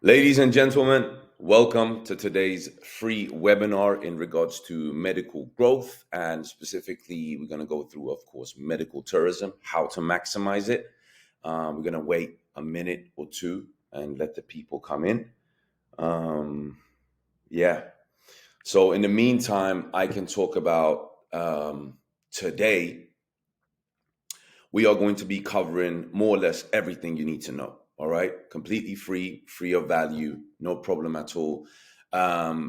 Ladies and gentlemen, welcome to today's free webinar in regards to medical growth. And specifically, we're going to go through, of course, medical tourism, how to maximize it. We're going to wait a minute or two and let the people come in. Yeah. So in the meantime, I can talk about today. We are going to be covering more or less everything you need to know. All right. Completely free of value, no problem at all.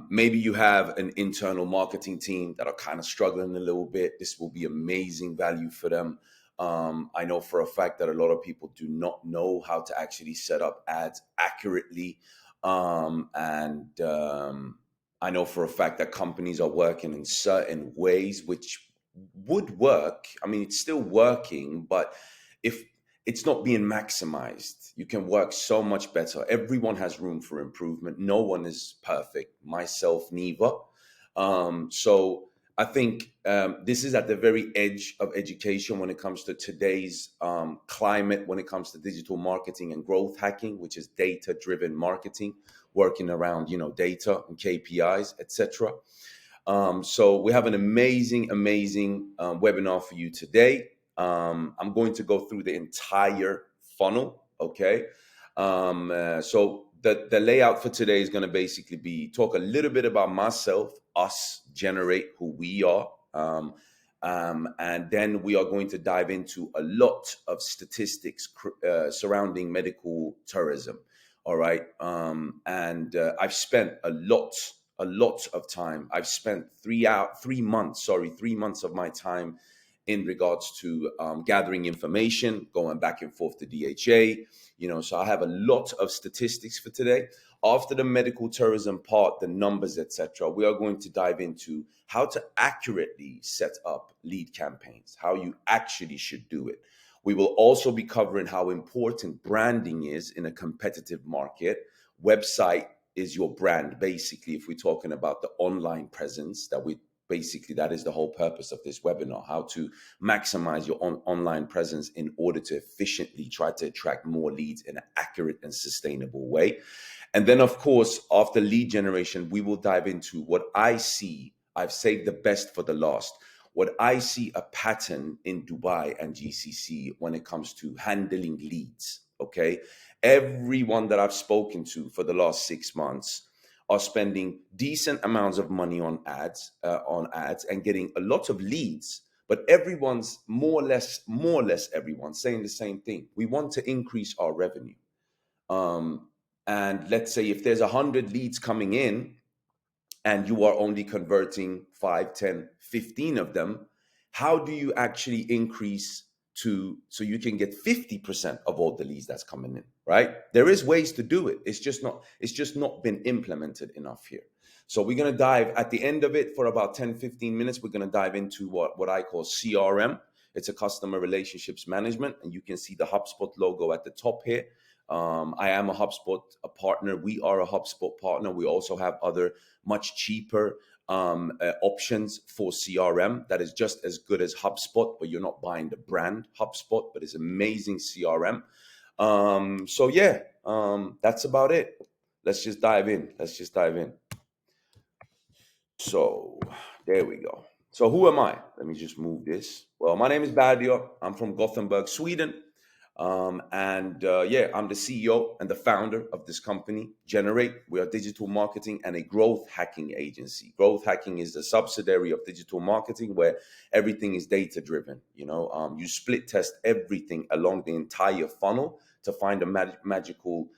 Maybe you have an internal marketing team that are kind of struggling a little bit. This will be amazing value for them. I know for a fact that a lot of people do not know how to actually set up ads accurately. I know for a fact that companies are working in certain ways which would work. I mean, it's still working, but if it's not being maximized, you can work so much better. Everyone has room for improvement. No one is perfect, myself neither. So I think this is at the very edge of education when it comes to today's climate, when it comes to digital marketing and growth hacking, which is data-driven marketing, working around data and KPIs, etc. So we have an amazing webinar for you today. I'm going to go through the entire funnel. Okay. So the layout for today is going to basically be talk a little bit about myself, us, generate who we are. And then we are going to dive into a lot of statistics surrounding medical tourism. All right. I've spent a lot of time. I've spent 3 months of my time in regards to gathering information, going back and forth to DHA, so I have a lot of statistics for today. After the medical tourism part, the numbers, etc., we are going to dive into how to accurately set up lead campaigns, how you actually should do it. We will also be covering how important branding is in a competitive market. Website is your brand, basically, if we're talking about the online presence that is the whole purpose of this webinar, how to maximize your online presence in order to efficiently try to attract more leads in an accurate and sustainable way. And then, of course, after lead generation, we will dive into what I see. I've saved the best for the last. What I see a pattern in Dubai and GCC when it comes to handling leads. Okay. Everyone that I've spoken to for the last 6 months are spending decent amounts of money on ads and getting a lot of leads, but everyone's more or less everyone's saying the same thing. We want to increase our revenue. And let's say if there's 100 leads coming in and you are only converting 5, 10, 15 of them, how do you actually increase so you can get 50% of all the leads that's coming in, right? There is ways to do it. It's just not been implemented enough here. So we're going to dive at the end of it for about 10, 15 minutes. We're going to dive into what I call CRM. It's a customer relationships management. And you can see the HubSpot logo at the top here. I am a HubSpot partner. We are a HubSpot partner. We also have other much cheaper options for CRM that is just as good as HubSpot, but you're not buying the brand HubSpot, but it's amazing CRM. That's about it. Let's just dive in. So there we go. So who am I? Let me just move this. Well, my name is Badio. I'm from Gothenburg, Sweden. I'm the CEO and the founder of this company, Generate. We are digital marketing and a growth hacking agency. Growth hacking is a subsidiary of digital marketing where everything is data driven. You split test everything along the entire funnel to find a magical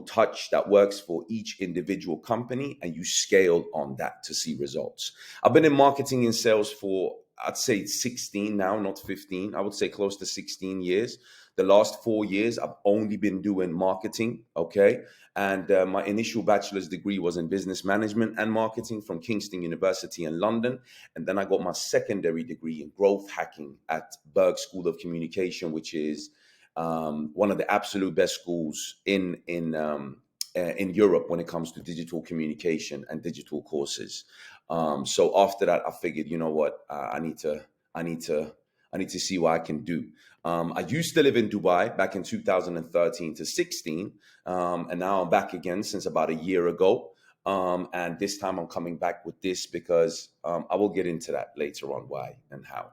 touch that works for each individual company, and you scale on that to see results. I've been in marketing and sales for, I'd say 16 now, not 15. I would say close to 16 years. The last 4 years, I've only been doing marketing, okay? And my initial bachelor's degree was in business management and marketing from Kingston University in London. And then I got my secondary degree in growth hacking at Berg School of Communication, which is one of the absolute best schools in Europe when it comes to digital communication and digital courses. So after that, I figured, you know what, I need to I need to see what I can do. I used to live in Dubai back in 2013 to 16, and now I'm back again since about a year ago. And this time I'm coming back with this because I will get into that later on, why and how.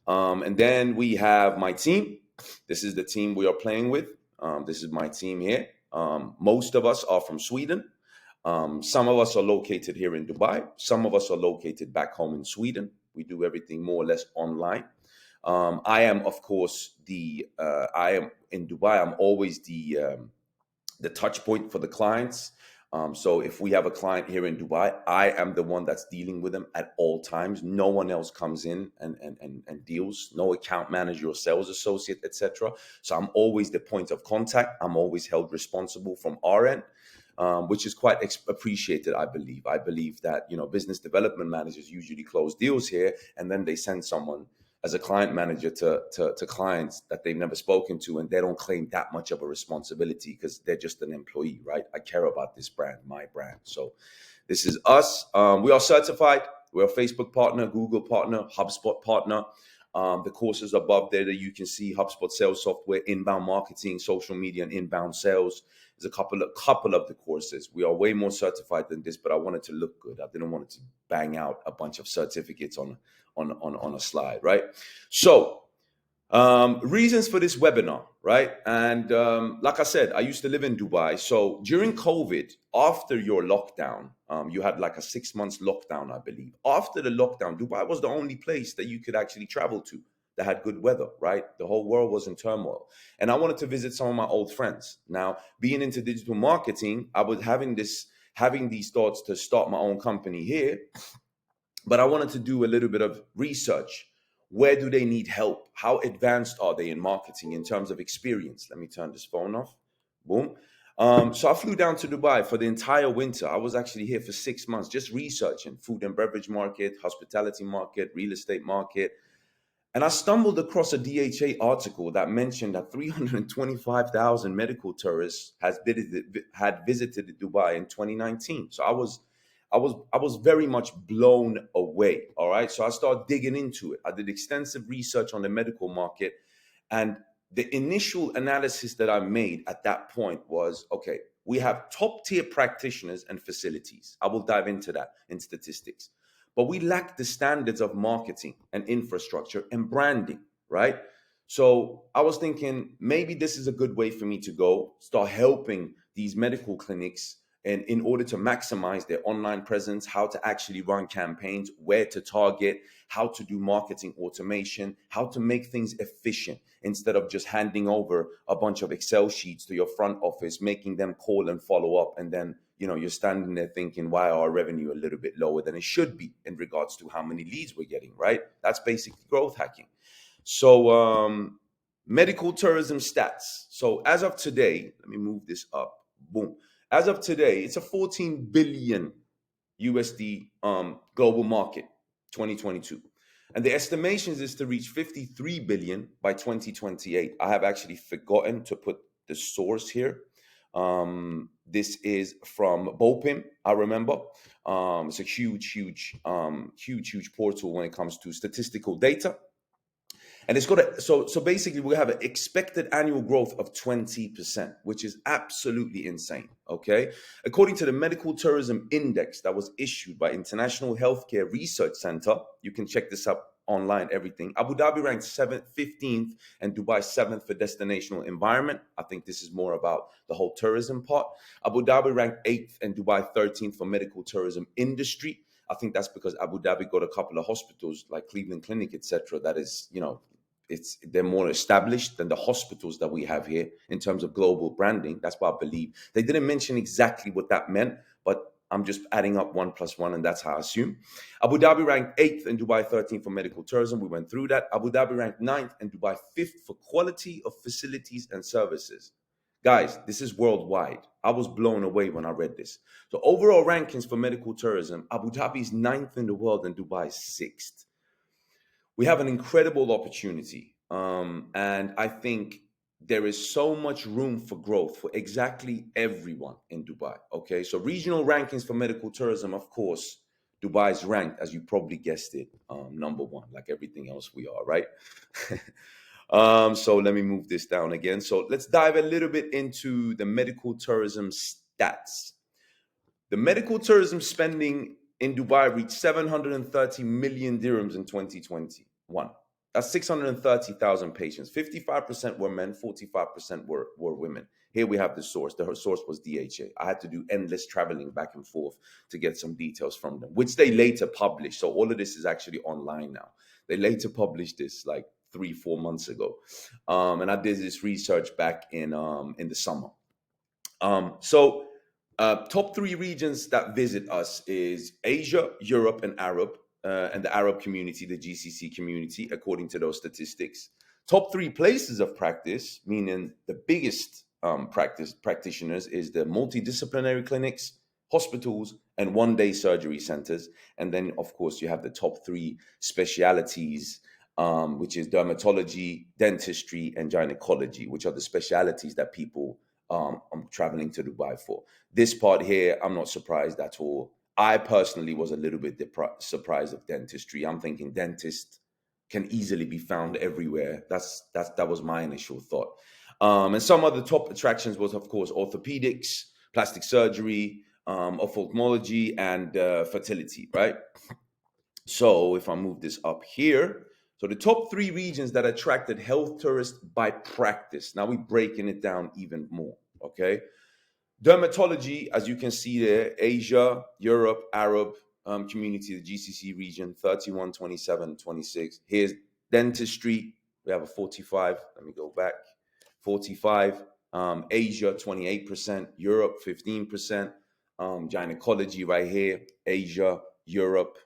And then we have my team. This is the team we are playing with. This is my team here. Most of us are from Sweden. Some of us are located here in Dubai. Some of us are located back home in Sweden. We do everything more or less online. I am, of course, I am in Dubai. I'm always the touch point for the clients. So if we have a client here in Dubai, I am the one that's dealing with them at all times. No one else comes in and deals. No account manager or sales associate, etc. So I'm always the point of contact. I'm always held responsible from our end, which is quite appreciated, I believe. I believe that, business development managers usually close deals here, and then they send someone as a client manager to clients that they've never spoken to, and they don't claim that much of a responsibility because they're just an employee, right? I care about this brand, my brand. So this is us. We are certified. We're a Facebook partner, Google partner, HubSpot partner. The courses above there that you can see: HubSpot sales software, inbound marketing, social media, and inbound sales. There's a couple of the courses. We are way more certified than this, but I wanted to look good. I didn't want it to bang out a bunch of certificates on a slide, right? So reasons for this webinar, right? And like I said, I used to live in Dubai. So during COVID, after your lockdown, you had like a 6 months lockdown, I believe. After the lockdown, Dubai was the only place that you could actually travel to that had good weather, right? The whole world was in turmoil. And I wanted to visit some of my old friends. Now, being into digital marketing, I was having these thoughts to start my own company here. But I wanted to do a little bit of research. Where do they need help? How advanced are they in marketing in terms of experience? Let me turn this phone off. Boom. So I flew down to Dubai for the entire winter. I was actually here for 6 months just researching food and beverage market, hospitality market, real estate market. And I stumbled across a DHA article that mentioned that 325,000 medical tourists had visited Dubai in 2019. So I was very much blown away. All right. So I started digging into it. I did extensive research on the medical market. And the initial analysis that I made at that point was, okay, we have top tier practitioners and facilities. I will dive into that in statistics. But we lack the standards of marketing and infrastructure and branding, right? So I was thinking maybe this is a good way for me to go, start helping these medical clinics and in order to maximize their online presence, how to actually run campaigns, where to target, how to do marketing automation, how to make things efficient instead of just handing over a bunch of Excel sheets to your front office, making them call and follow up. And then, you're standing there thinking, why are our revenue a little bit lower than it should be in regards to how many leads we're getting, right? That's basically growth hacking. So medical tourism stats. So as of today, let me move this up. Boom. As of today, it's a 14 billion USD global market, 2022. And the estimations is to reach 53 billion by 2028. I have actually forgotten to put the source here. This is from BOPIM, I remember. It's a huge portal when it comes to statistical data. And it's got so basically we have an expected annual growth of 20%, which is absolutely insane. Okay. According to the Medical Tourism Index that was issued by International Healthcare Research Center, you can check this up online, everything. Abu Dhabi ranked 15th and Dubai 7th for destinational environment. I think this is more about the whole tourism part. Abu Dhabi ranked 8th and Dubai 13th for medical tourism industry. I think that's because Abu Dhabi got a couple of hospitals like Cleveland Clinic, etc. That is, they're more established than the hospitals that we have here in terms of global branding. That's what I believe. They didn't mention exactly what that meant, but I'm just adding up 1 + 1, and that's how I assume. Abu Dhabi ranked 8th and Dubai 13th for medical tourism. We went through that. Abu Dhabi ranked 9th and Dubai 5th for quality of facilities and services. Guys, this is worldwide. I was blown away when I read this. So overall rankings for medical tourism, Abu Dhabi is 9th in the world and Dubai is 6th. We have an incredible opportunity. And I think there is so much room for growth for exactly everyone in Dubai. Okay, so regional rankings for medical tourism, of course, Dubai is ranked, as you probably guessed it, number one, like everything else we are, right? So let me move this down again. So let's dive a little bit into the medical tourism stats. The medical tourism spending in Dubai reached 730 million dirhams in 2021. That's 630,000 patients. 55% were men, 45% were women. Here we have the source. The source was DHA. I had to do endless traveling back and forth to get some details from them, which they later published. So all of this is actually online now. They later published this like 3-4 months ago. And I did this research back in the summer. Top three regions that visit us is Asia, Europe, and the Arab community, the GCC community, according to those statistics. Top three places of practice, meaning the biggest practitioners, is the multidisciplinary clinics, hospitals, and one-day surgery centers. And then, of course, you have the top three specialities, which is dermatology, dentistry, and gynecology, which are the specialities that people I'm traveling to Dubai for. This part here, I'm not surprised at all. I personally was a little bit surprised of dentistry. I'm thinking dentist can easily be found everywhere. That was my initial thought. And some of the top attractions was, of course, orthopedics, plastic surgery, ophthalmology, and fertility, right? So if I move this up here, so the top three regions that attracted health tourists by practice. Now we're breaking it down even more, okay? Dermatology, as you can see there, Asia, Europe, Arab community, the GCC region, 31, 27, 26. Here's dentistry. We have a 45. Let me go back. 45. Asia, 28%. Europe, 15%. Gynecology right here. Asia, Europe,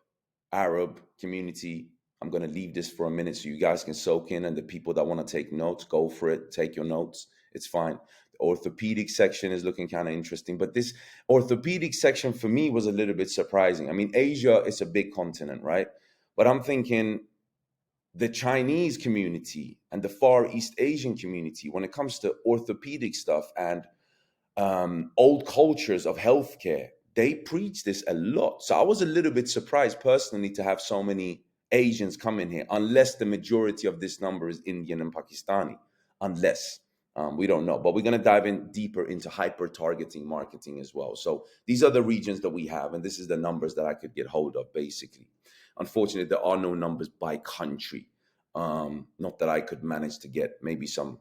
Arab community. I'm going to leave this for a minute so you guys can soak in, and the people that want to take notes, go for it. Take your notes. It's fine. The orthopedic section is looking kind of interesting, but this orthopedic section for me was a little bit surprising. I mean, Asia is a big continent, right? But I'm thinking the Chinese community and the Far East Asian community, when it comes to orthopedic stuff and old cultures of healthcare, they preach this a lot. So I was a little bit surprised personally to have so many Asians come in here, unless the majority of this number is Indian and Pakistani, unless. We don't know, but we're going to dive in deeper into hyper targeting marketing as well. So these are the regions that we have, and this is the numbers that I could get hold of, basically. Unfortunately, there are no numbers by country. Not that I could manage to get maybe some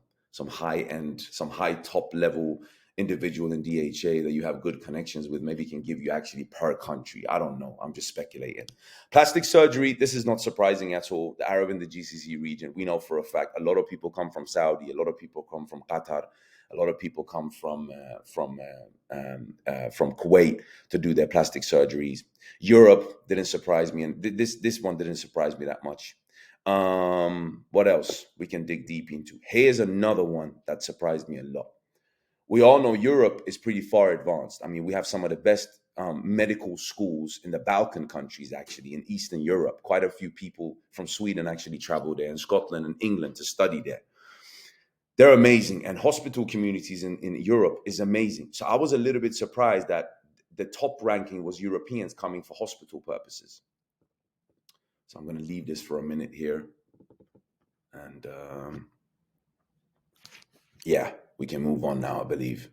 high end, some high top level individual in DHA that you have good connections with, maybe can give you actually per country. I don't know. I'm just speculating. Plastic surgery, this is not surprising at all. The Arab and the GCC region, we know for a fact, a lot of people come from Saudi, a lot of people come from Qatar, a lot of people come from Kuwait to do their plastic surgeries. Europe didn't surprise me, and this one didn't surprise me that much. What else we can dig deep into? Here's another one that surprised me a lot. We all know Europe is pretty far advanced. I mean, we have some of the best medical schools in the Balkan countries, actually, in Eastern Europe. Quite a few people from Sweden actually travel there, and Scotland and England to study there. They're amazing. And hospital communities in Europe is amazing. So I was a little bit surprised that the top ranking was Europeans coming for hospital purposes. So I'm going to leave this for a minute here. And yeah, we can move on now, I believe.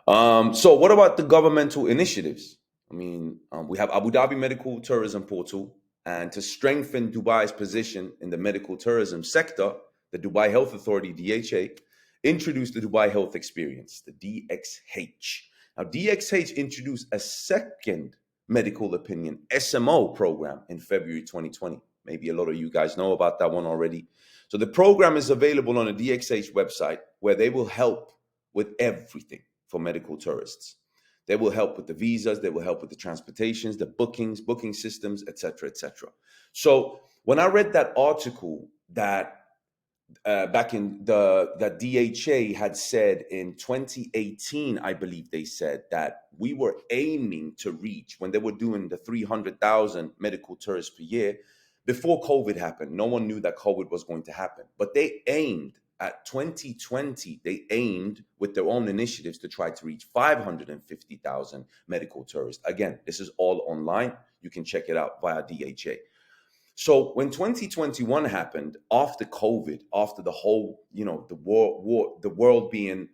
So what about the governmental initiatives? I mean, we have Abu Dhabi Medical Tourism Portal, and to strengthen Dubai's position in the medical tourism sector, the Dubai Health Authority, DHA, introduced the Dubai Health Experience, the DXH. Now, DXH introduced a second medical opinion SMO program in February 2020. Maybe a lot of you guys know about that one already. So the program is available on the DXH website, where they will help with everything for medical tourists. They will help with the visas, they will help with the transportations, the bookings, booking systems, etc., etc. So when I read that article that back in that DHA had said in 2018, I believe they said that we were aiming to reach, when they were doing the 300,000 medical tourists per year, before COVID happened. No one knew that COVID was going to happen, but they aimed at 2020, they aimed with their own initiatives to try to reach 550,000 medical tourists. Again, this is all online. You can check it out via DHA. So when 2021 happened, after COVID, after the whole, the world being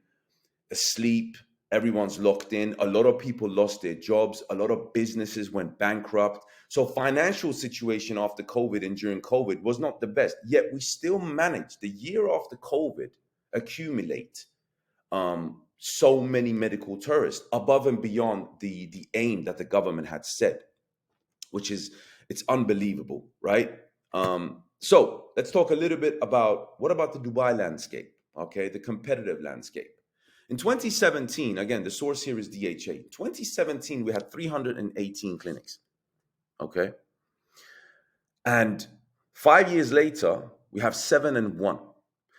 asleep, everyone's locked in, a lot of people lost their jobs, a lot of businesses went bankrupt. So financial situation after COVID and during COVID was not the best. Yet we still managed, the year after COVID, accumulate so many medical tourists above and beyond the aim that the government had set, which is, it's unbelievable, right? So let's talk a little bit about, what about the Dubai landscape, okay, the competitive landscape. In 2017, again, the source here is DHA. 2017, we had 318 clinics, okay? And 5 years later, we have 7 and 1.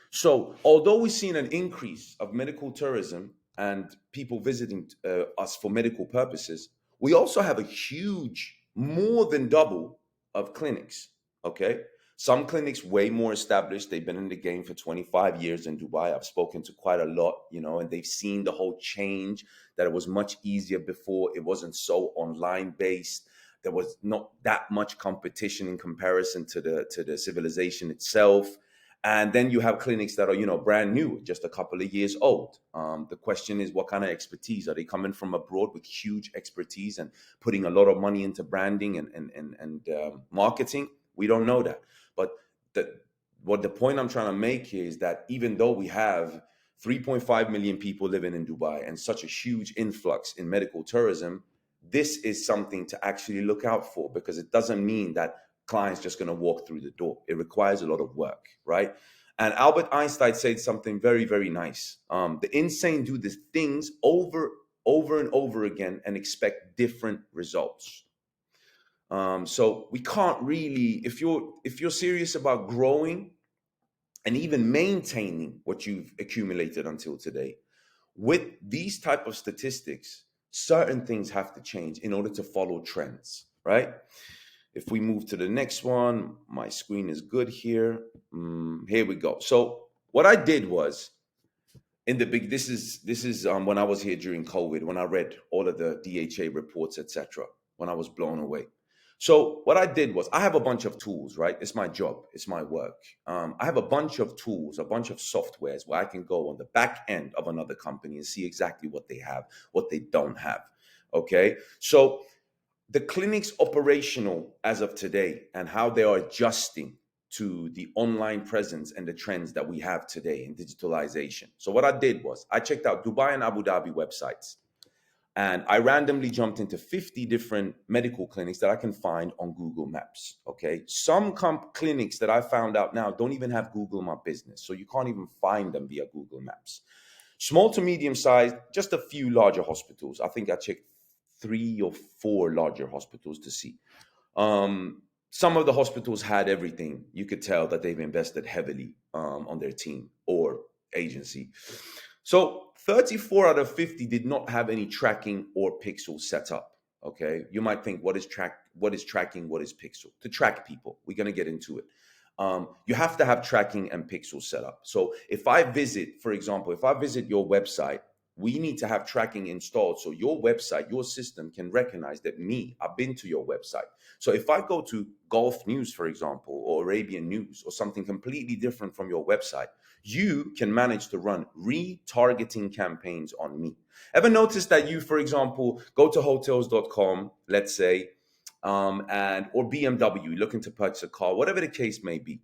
So although we've seen an increase of medical tourism and people visiting us for medical purposes, we also have a huge, more than double of clinics, okay? Some clinics way more established. They've been in the game for 25 years in Dubai. I've spoken to quite a lot, and they've seen the whole change, that it was much easier before. It wasn't so online based. There was not that much competition in comparison to the civilization itself. And then you have clinics that are, brand new, just a couple of years old. The question is, what kind of expertise? Are they coming from abroad with huge expertise and putting a lot of money into branding and marketing? We don't know that. But the point I'm trying to make here is that even though we have 3.5 million people living in Dubai and such a huge influx in medical tourism, this is something to actually look out for, because it doesn't mean that clients just going to walk through the door. It requires a lot of work, right? And Albert Einstein said something very, very nice. The insane do the things over and over again and expect different results. So we can't really, if you're serious about growing and even maintaining what you've accumulated until today, with these type of statistics, certain things have to change in order to follow trends, right? If we move to the next one, my screen is good here. Here we go. So what I did was, this is when I was here during COVID, when I read all of the DHA reports, etc., when I was blown away. So what I did was, I have a bunch of tools, right? It's my job, it's my work. I have a bunch of tools, a bunch of softwares where I can go on the back end of another company and see exactly what they have, what they don't have. Okay, so the clinic's operational as of today and how they are adjusting to the online presence and the trends that we have today in digitalization. So what I did was, I checked out Dubai and Abu Dhabi websites, and I randomly jumped into 50 different medical clinics that I can find on Google Maps, okay? Some clinics that I found out now don't even have Google My Business, so you can't even find them via Google Maps. Small to medium sized, just a few larger hospitals. I think I checked 3 or 4 larger hospitals to see. Some of the hospitals had everything. You could tell that they've invested heavily on their team or agency. So 34 out of 50 did not have any tracking or pixel set up. Okay, you might think, what is tracking, what is pixel? To track people, we're going to get into it. You have to have tracking and pixel set up. So if I visit, for example, if I visit your website, we need to have tracking installed, so your website, your system can recognize that I've been to your website. So if I go to Gulf News, for example, or Arabian News, or something completely different from your website, you can manage to run retargeting campaigns on me. Ever notice that you, for example, go to hotels.com, let's say, or BMW, looking to purchase a car, whatever the case may be,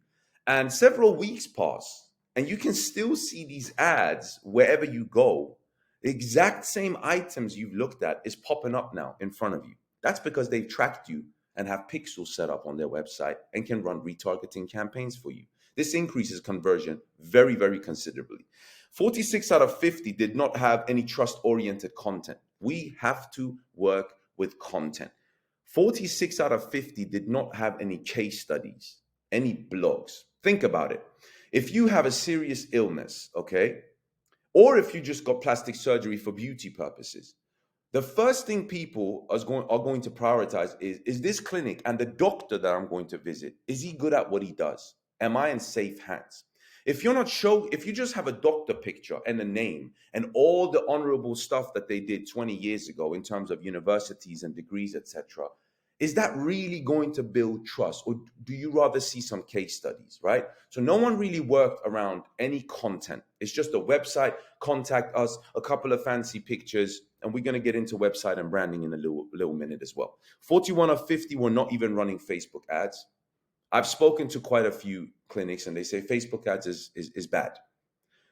and several weeks pass, and you can still see these ads wherever you go. The exact same items you've looked at is popping up now in front of you. That's because they've tracked you and have pixels set up on their website and can run retargeting campaigns for you. This increases conversion very, very considerably. 46 out of 50 did not have any trust-oriented content. We have to work with content. 46 out of 50 did not have any case studies, any blogs. Think about it. If you have a serious illness, okay, or if you just got plastic surgery for beauty purposes, the first thing people are going to prioritize is this clinic and the doctor that I'm going to visit, is he good at what he does? Am I in safe hands? If you just have a doctor picture and a name and all the honorable stuff that they did 20 years ago in terms of universities and degrees, etc., is that really going to build trust, or do you rather see some case studies, right? So no one really worked around any content. It's just a website, contact us, a couple of fancy pictures, and we're going to get into website and branding in a little minute as well. 41 of 50 were not even running Facebook ads. I've spoken to quite a few clinics and they say Facebook ads is bad.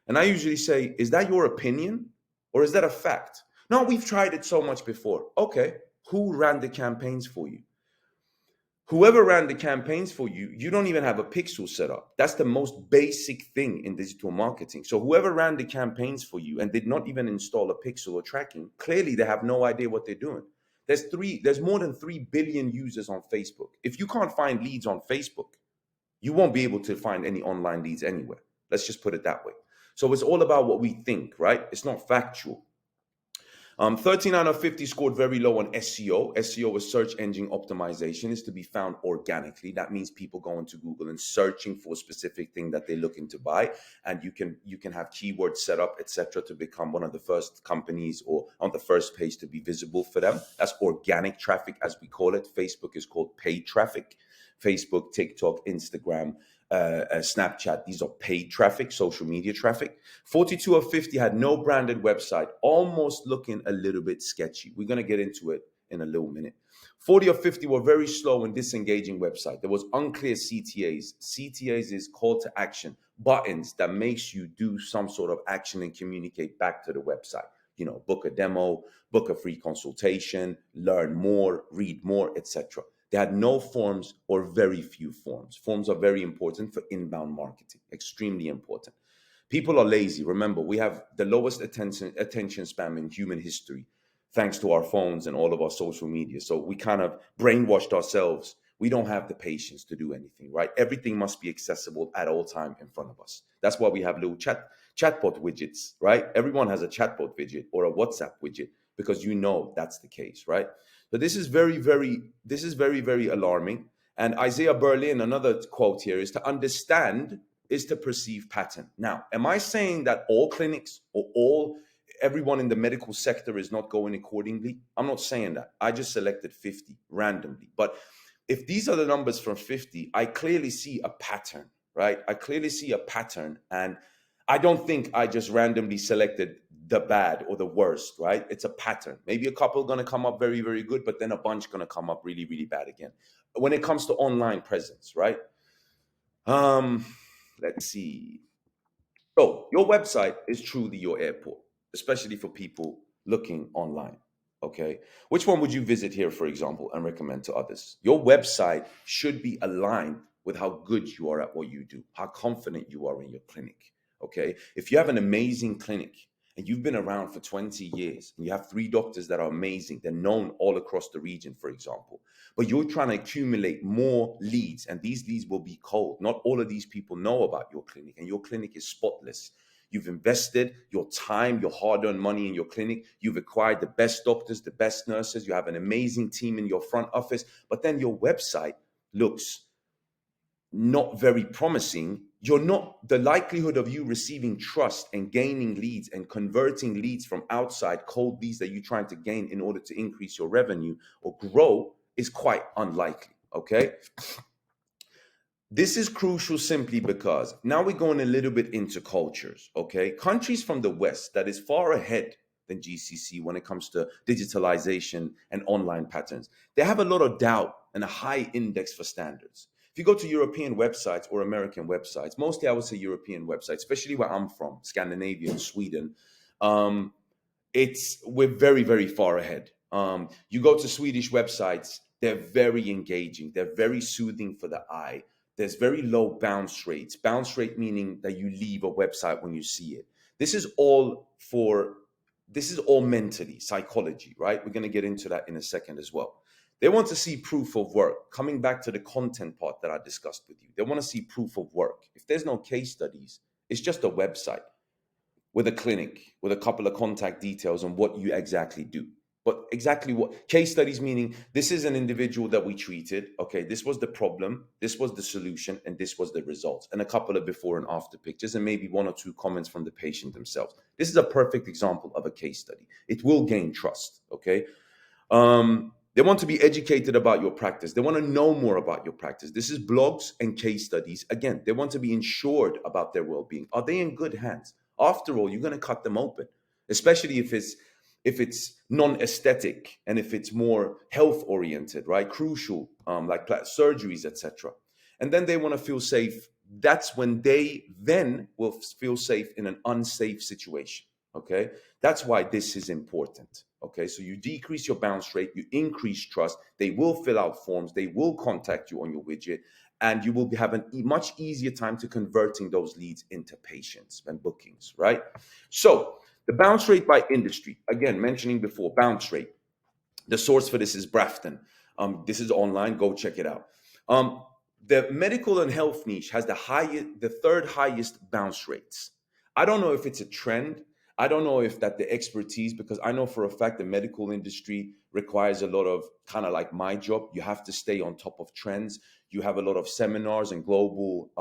And I usually say, is that your opinion or is that a fact? No, we've tried it so much before. Okay, who ran the campaigns for you? Whoever ran the campaigns for you, you don't even have a pixel set up. That's the most basic thing in digital marketing. So whoever ran the campaigns for you and did not even install a pixel or tracking, clearly they have no idea what they're doing. There's more than 3 billion users on Facebook. If you can't find leads on Facebook, you won't be able to find any online leads anywhere. Let's just put it that way. So it's all about what we think, right? It's not factual. 39 of 50 scored very low on SEO. SEO is search engine optimization, is to be found organically. That means people going to Google and searching for a specific thing that they're looking to buy. And you can have keywords set up, etc., to become one of the first companies or on the first page to be visible for them. That's organic traffic, as we call it. Facebook is called paid traffic. Facebook, TikTok, Instagram, Snapchat, these are paid traffic, social media traffic. 42 of 50 had no branded website, almost looking a little bit sketchy. We're going to get into it in a little minute. 40 of 50 were very slow and disengaging website. There was unclear CTAs. CTAs is call to action, buttons that makes you do some sort of action and communicate back to the website. You know, book a demo, book a free consultation, learn more, read more, etc. They had no forms or very few forms. Forms are very important for inbound marketing, extremely important. People are lazy. Remember, we have the lowest attention span in human history, thanks to our phones and all of our social media. So we kind of brainwashed ourselves. We don't have the patience to do anything, right? Everything must be accessible at all time in front of us. That's why we have little chatbot widgets, right? Everyone has a chatbot widget or a WhatsApp widget because you know that's the case, right? So this is very, very alarming. And Isaiah Berlin, another quote here, is to understand is to perceive pattern. Now, am I saying that all clinics or everyone in the medical sector is not going accordingly? I'm not saying that. I just selected 50 randomly. But if these are the numbers from 50, I clearly see a pattern, right? I clearly see a pattern. And I don't think I just randomly selected the bad or the worst, right? It's a pattern. Maybe a couple are going to come up very, very good, but then a bunch going to come up really, really bad again. When it comes to online presence, right? Let's see. So your website is truly your airport, especially for people looking online. Okay. Which one would you visit here, for example, and recommend to others? Your website should be aligned with how good you are at what you do, how confident you are in your clinic. Okay. If you have an amazing clinic and you've been around for 20 years and you have 3 doctors that are amazing, they're known all across the region, for example, but you're trying to accumulate more leads and these leads will be cold. Not all of these people know about your clinic and your clinic is spotless. You've invested your time, your hard-earned money in your clinic. You've acquired the best doctors, the best nurses. You have an amazing team in your front office, but then your website looks not very promising. The likelihood of you receiving trust and gaining leads and converting leads from outside, cold leads that you're trying to gain in order to increase your revenue or grow, is quite unlikely. Okay. This is crucial simply because now we're going a little bit into cultures. Okay. Countries from the West that is far ahead than GCC when it comes to digitalization and online patterns, they have a lot of doubt and a high index for standards. If you go to European websites or American websites, mostly I would say European websites, especially where I'm from, Scandinavia and Sweden, we're very, very far ahead. You go to Swedish websites, they're very engaging, they're very soothing for the eye. There's very low bounce rates. Bounce rate meaning that you leave a website when you see it. This is all mentally, psychology, right? We're going to get into that in a second as well. They want to see proof of work. Coming back to the content part that I discussed with you, they want to see proof of work. If there's no case studies, it's just a website with a clinic, with a couple of contact details on what you exactly do. But exactly what case studies meaning, this is an individual that we treated. Okay, this was the problem, this was the solution, and this was the results. And a couple of before and after pictures, and maybe one or two comments from the patient themselves. This is a perfect example of a case study. It will gain trust. Okay. They want to be educated about your practice. They want to know more about your practice. This is blogs and case studies. Again, they want to be insured about their well-being. Are they in good hands? After all, you're going to cut them open, especially if it's non-aesthetic and if it's more health oriented, right? Crucial, like surgeries, etc. And then they want to feel safe. That's when they then will feel safe in an unsafe situation. Okay, that's why this is important. Okay, so you decrease your bounce rate, you increase trust. They will fill out forms, they will contact you on your widget, and you will have a much easier time to converting those leads into patients and bookings, right? So the bounce rate by industry, again, mentioning before, bounce rate. The source for this is Brafton. This is online. Go check it out. The medical and health niche has the third highest bounce rates. I don't know if it's a trend. I don't know if that the expertise, because I know for a fact the medical industry requires a lot of kind of like my job. You have to stay on top of trends. You have a lot of seminars and global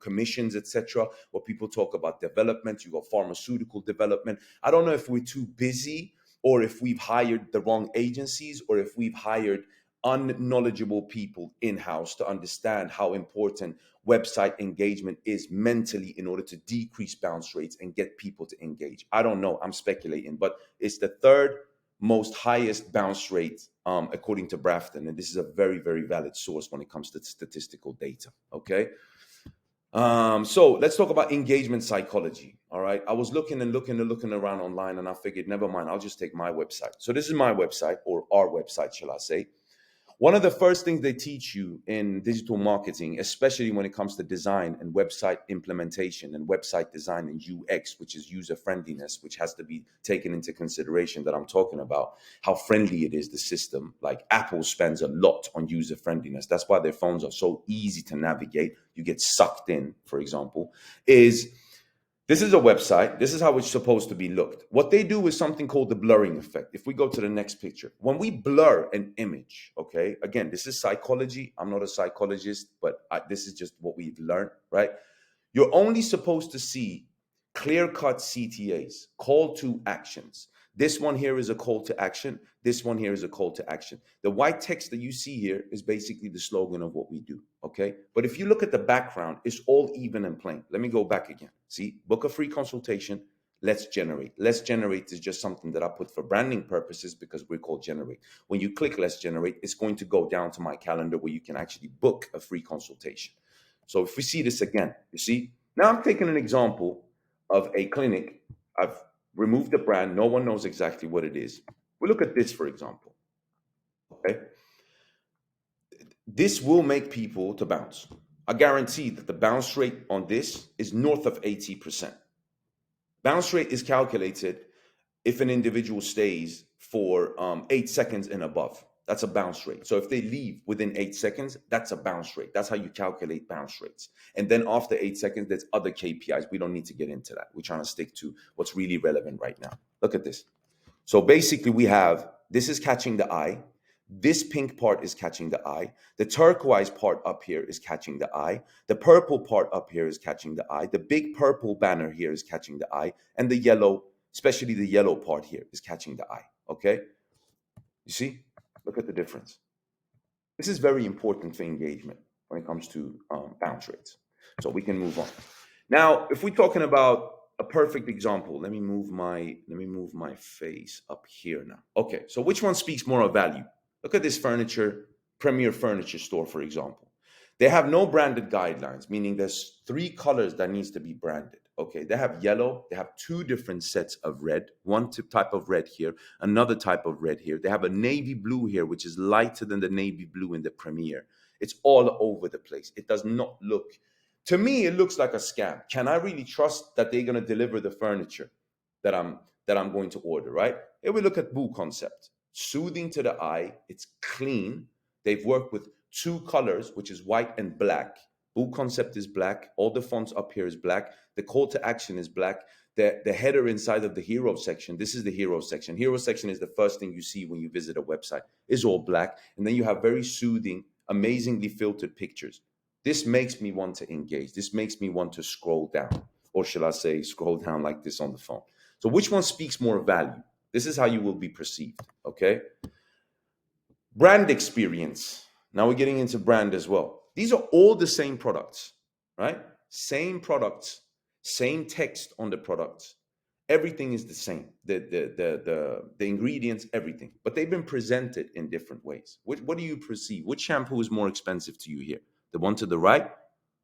commissions, etc., where people talk about development. You got pharmaceutical development. I don't know if we're too busy, or if we've hired the wrong agencies, or if we've hired unknowledgeable people in-house to understand how important website engagement is mentally in order to decrease bounce rates and get people to engage. I don't know, I'm speculating, but it's the third most highest bounce rate according to Brafton, and this is a very, very valid source when it comes to statistical data. Okay. So let's talk about engagement psychology. All right. I was looking around online, and I figured, never mind, I'll just take my website. So this is my website, or our website, shall I say. One of the first things they teach you in digital marketing, especially when it comes to design and website implementation and website design and UX, which is user friendliness, which has to be taken into consideration, that I'm talking about how friendly it is, the system. Like Apple spends a lot on user friendliness. That's why their phones are so easy to navigate. You get sucked in, for example, this is a website. This is how it's supposed to be looked. What they do is something called the blurring effect. If we go to the next picture, when we blur an image, okay, again, this is psychology. I'm not a psychologist, but this is just what we've learned, right? You're only supposed to see clear-cut CTAs, call to actions. This one here is a call to action. This one here is a call to action. The white text that you see here is basically the slogan of what we do, okay? But if you look at the background, it's all even and plain. Let me go back again. See, book a free consultation. Let's generate. Let's generate is just something that I put for branding purposes because we're called generate. When you click let's generate, it's going to go down to my calendar where you can actually book a free consultation. So if we see this again, you see, now I'm taking an example of a clinic. I've removed the brand. No one knows exactly what it is. We look at this, for example. Okay. This will make people to bounce. I guarantee that the bounce rate on this is north of 80%. Bounce rate is calculated if an individual stays for 8 seconds and above. That's a bounce rate. So if they leave within 8 seconds, that's a bounce rate. That's how you calculate bounce rates. And then after 8 seconds, there's other KPIs. We don't need to get into that. We're trying to stick to what's really relevant right now. Look at this. So basically we have, this is catching the eye. This pink part is catching the eye. The turquoise part up here is catching the eye. The purple part up here is catching the eye. The big purple banner here is catching the eye. And the yellow, especially the yellow part here, is catching the eye. Okay? You see? Look at the difference. This is very important for engagement when it comes to bounce rates. So we can move on. Now, if we're talking about a perfect example, let me move my face up here now. Okay, so which one speaks more of value? Look at this Premier Furniture store, for example. They have no branded guidelines, meaning there's 3 colors that needs to be branded. Okay, they have yellow, they have 2 different sets of red, one type of red here, another type of red here. They have a navy blue here, which is lighter than the navy blue in the Premier. It's all over the place. It does not look, to me, it looks like a scam. Can I really trust that they're going to deliver the furniture that I'm going to order, right? Here we look at Boo Concept. Soothing to the eye, it's clean. They've worked with 2 colors, which is white and black. Book concept is black. All the fonts up here is black. The call to action is black. The header inside of the hero section, this is the hero section. Hero section is the first thing you see when you visit a website, is all black. And then you have very soothing, amazingly filtered pictures. This makes me want to engage. This makes me want to scroll down, or shall I say scroll down like this on the phone. So which one speaks more value? This is how you will be perceived, okay? Brand experience. Now we're getting into brand as well. These are all the same products, right? Same products, same text on the products. Everything is the same. The ingredients, everything. But they've been presented in different ways. What do you perceive? Which shampoo is more expensive to you here? The one to the right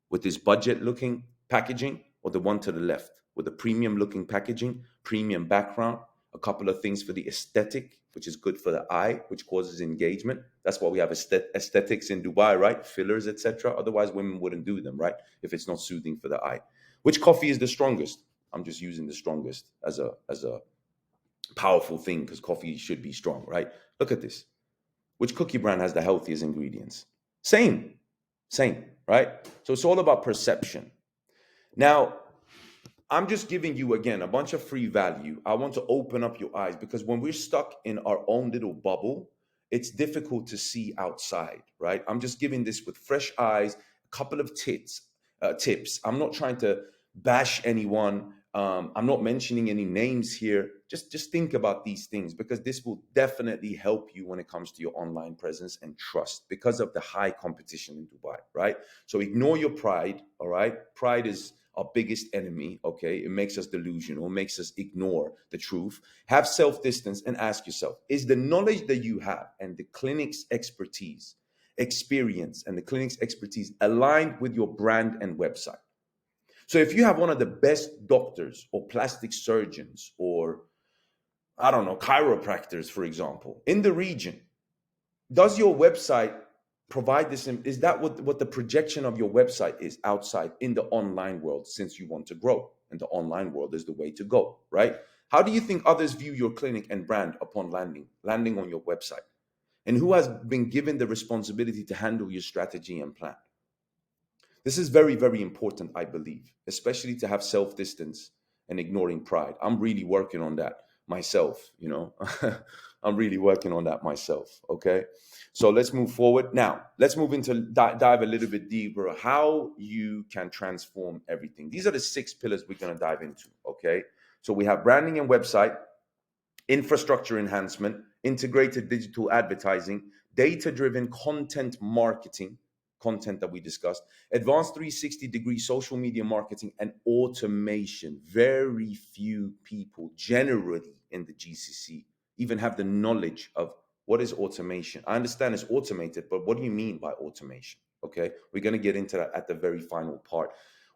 with this budget looking packaging, or the one to the left with the premium looking packaging, premium background, a couple of things for the aesthetic, which is good for the eye, which causes engagement. That's why we have aesthetics in Dubai, right? Fillers, etc. Otherwise, women wouldn't do them, right? If it's not soothing for the eye. Which coffee is the strongest? I'm just using the strongest as a powerful thing, because coffee should be strong, right? Look at this. Which cookie brand has the healthiest ingredients? Same, right? So it's all about perception. Now, I'm just giving you, again, a bunch of free value. I want to open up your eyes, because when we're stuck in our own little bubble, it's difficult to see outside, right? I'm just giving this with fresh eyes, a couple of tips. I'm not trying to bash anyone. I'm not mentioning any names here. Just think about these things, because this will definitely help you when it comes to your online presence and trust, because of the high competition in Dubai, right? So ignore your pride, all right? Pride is our biggest enemy, okay? It makes us delusional, makes us ignore the truth. Have self-distance and ask yourself, is the knowledge that you have and the clinic's experience and the clinic's expertise aligned with your brand and website? So if you have one of the best doctors or plastic surgeons or, I don't know, chiropractors, for example, in the region, does your website provide this? Is that what the projection of your website is outside in the online world, since you want to grow? And the online world is the way to go, right? How do you think others view your clinic and brand upon landing on your website? And who has been given the responsibility to handle your strategy and plan? This is very, very important, I believe, especially to have self-distance and ignoring pride. I'm really working on that myself, you know. I'm really working on that myself, okay? So let's move forward. Now, let's move into dive a little bit deeper, how you can transform everything. These are the 6 pillars we're going to dive into, okay? So we have branding and website, infrastructure enhancement, integrated digital advertising, data-driven content marketing, content that we discussed, advanced 360-degree social media marketing, and automation. Very few people generally in the GCC even have the knowledge of what is automation. I understand it's automated, but what do you mean by automation? Okay, we're going to get into that at the very final part,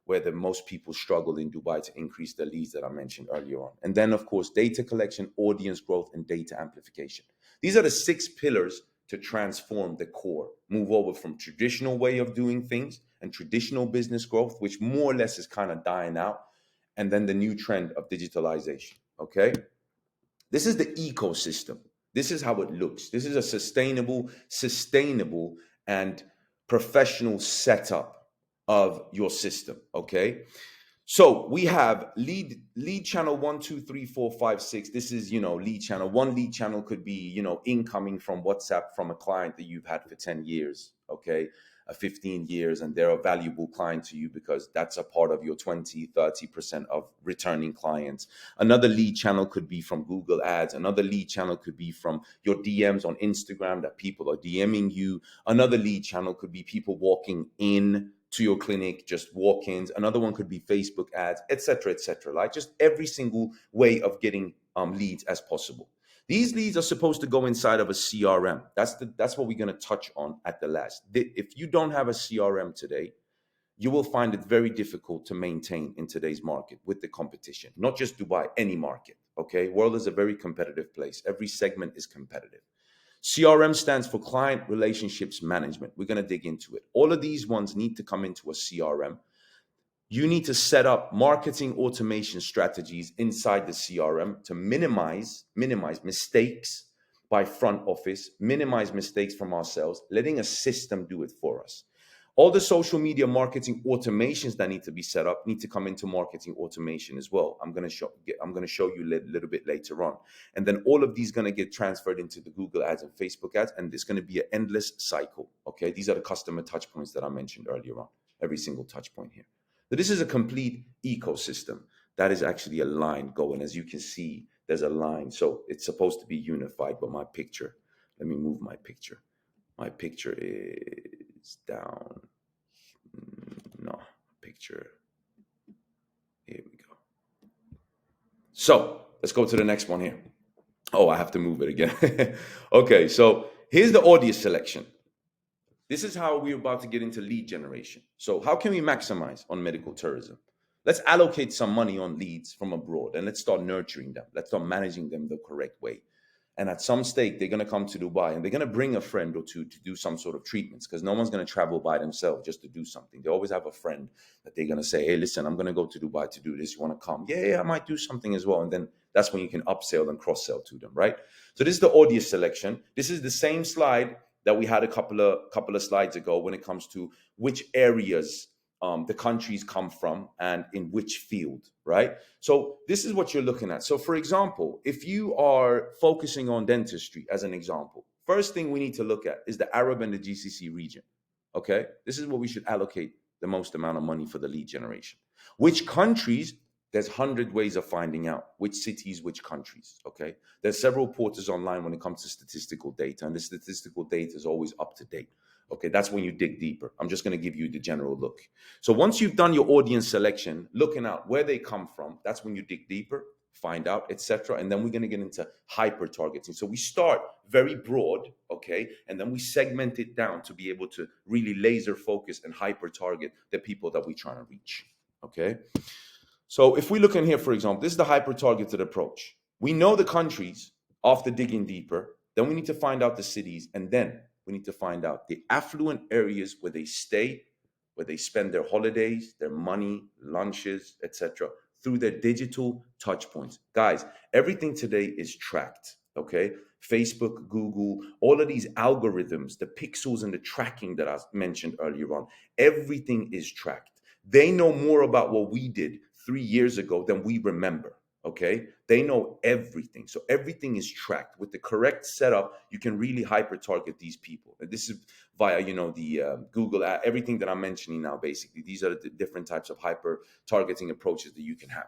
where the most people struggle in Dubai to increase the leads that I mentioned earlier on. And then, of course, data collection, audience growth, and data amplification. These are the 6 pillars to transform the core, move over from traditional way of doing things and traditional business growth, which more or less is kind of dying out, and then the new trend of digitalization, okay? This is the ecosystem. This is how it looks. This is a sustainable, and professional setup of your system, okay? So we have lead channel 1, 2, 3, 4, 5, 6. This is, lead channel. One lead channel could be, incoming from WhatsApp from a client that you've had for 10 years, okay? 15 years, and they're a valuable client to you because that's a part of your 20, 30% of returning clients. Another lead channel could be from Google Ads. Another lead channel could be from your DMs on Instagram that people are DMing you. Another lead channel could be people walking in to your clinic, just walk-ins. Another one could be Facebook ads, etc., like just every single way of getting leads as possible. These leads are supposed to go inside of a CRM. That's what we're going to touch on at the last. If you don't have a CRM today, you will find it very difficult to maintain in today's market with the competition. Not just Dubai, any market, okay? World is a very competitive place. Every segment is competitive. CRM stands for Client Relationships Management. We're going to dig into it. All of these ones need to come into a CRM. You need to set up marketing automation strategies inside the CRM to minimize mistakes by front office, minimize mistakes from ourselves, letting a system do it for us. All the social media marketing automations that need to be set up need to come into marketing automation as well. I'm going to show you a little bit later on. And then all of these going to get transferred into the Google ads and Facebook ads, and it's going to be an endless cycle. Okay, these are the customer touch points that I mentioned earlier on. Every single touch point here. So this is a complete ecosystem. That is actually a line going. As you can see, there's a line. So it's supposed to be unified, but my picture, let me move my picture. My picture is down. No, picture. Here we go. So let's go to the next one here. Oh, I have to move it again. Okay, so here's the audience selection. This is how we're about to get into lead generation. So how can we maximize on medical tourism? Let's allocate some money on leads from abroad and let's start nurturing them. Let's start managing them the correct way. And at some stage, they're going to come to Dubai and they're going to bring a friend or two to do some sort of treatments, because no one's going to travel by themselves just to do something. They always have a friend that they're going to say, hey, listen, I'm going to go to Dubai to do this. You want to come? Yeah, I might do something as well. And then that's when you can upsell and cross-sell to them, right? So this is the audience selection. This is the same slide that we had a couple of slides ago when it comes to which areas the countries come from and in which field, right? So this is what you're looking at. So for example, if you are focusing on dentistry as an example, first thing we need to look at is the Arab and the GCC region, okay? This is what we should allocate the most amount of money for the lead generation. Which countries? There's 100 ways of finding out which cities, which countries, okay? There's several portals online when it comes to statistical data, and the statistical data is always up to date. Okay, that's when you dig deeper. I'm just going to give you the general look. So once you've done your audience selection, looking out where they come from, that's when you dig deeper, find out, etc. And then we're going to get into hyper targeting. So we start very broad, okay, and then we segment it down to be able to really laser focus and hyper target the people that we're trying to reach, okay? So if we look in here, for example, this is the hyper targeted approach. We know the countries after digging deeper, then we need to find out the cities, and then we need to find out the affluent areas where they stay, where they spend their holidays, their money, lunches, etc., through their digital touch points. Guys, everything today is tracked, okay? Facebook, Google, all of these algorithms, the pixels and the tracking that I mentioned earlier on, everything is tracked. They know more about what we did 3 years ago than we remember. Okay, they know everything. So everything is tracked. With the correct setup, you can really hyper target these people. And this is via, the Google ad, everything that I'm mentioning now, basically. These are the different types of hyper targeting approaches that you can have.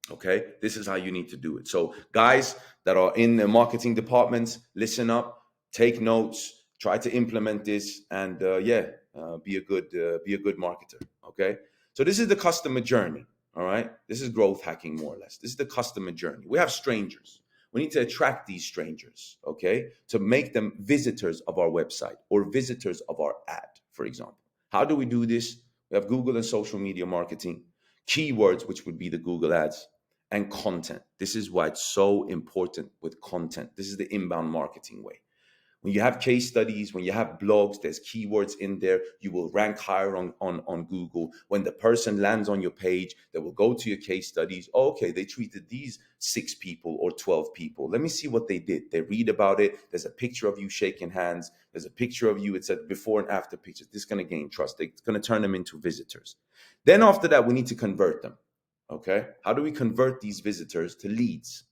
Okay, this is how you need to do it. So guys that are in the marketing departments, listen up, take notes, try to implement this, and be a good marketer. Okay, so this is the customer journey. All right, this is growth hacking, more or less. This is the customer journey. We have strangers. We need to attract these strangers, okay, to make them visitors of our website or visitors of our ad, for example. How do we do this? We have Google and social media marketing, keywords, which would be the Google ads, and content. This is why it's so important with content. This is the inbound marketing way. When you have case studies, when you have blogs, there's keywords in there. You will rank higher on Google. When the person lands on your page, they will go to your case studies. Oh, okay, they treated these 6 people or 12 people. Let me see what they did. They read about it. There's a picture of you shaking hands. There's a picture of you. It's a before and after picture. This is going to gain trust. It's going to turn them into visitors. Then after that, we need to convert them. Okay, how do we convert these visitors to leads?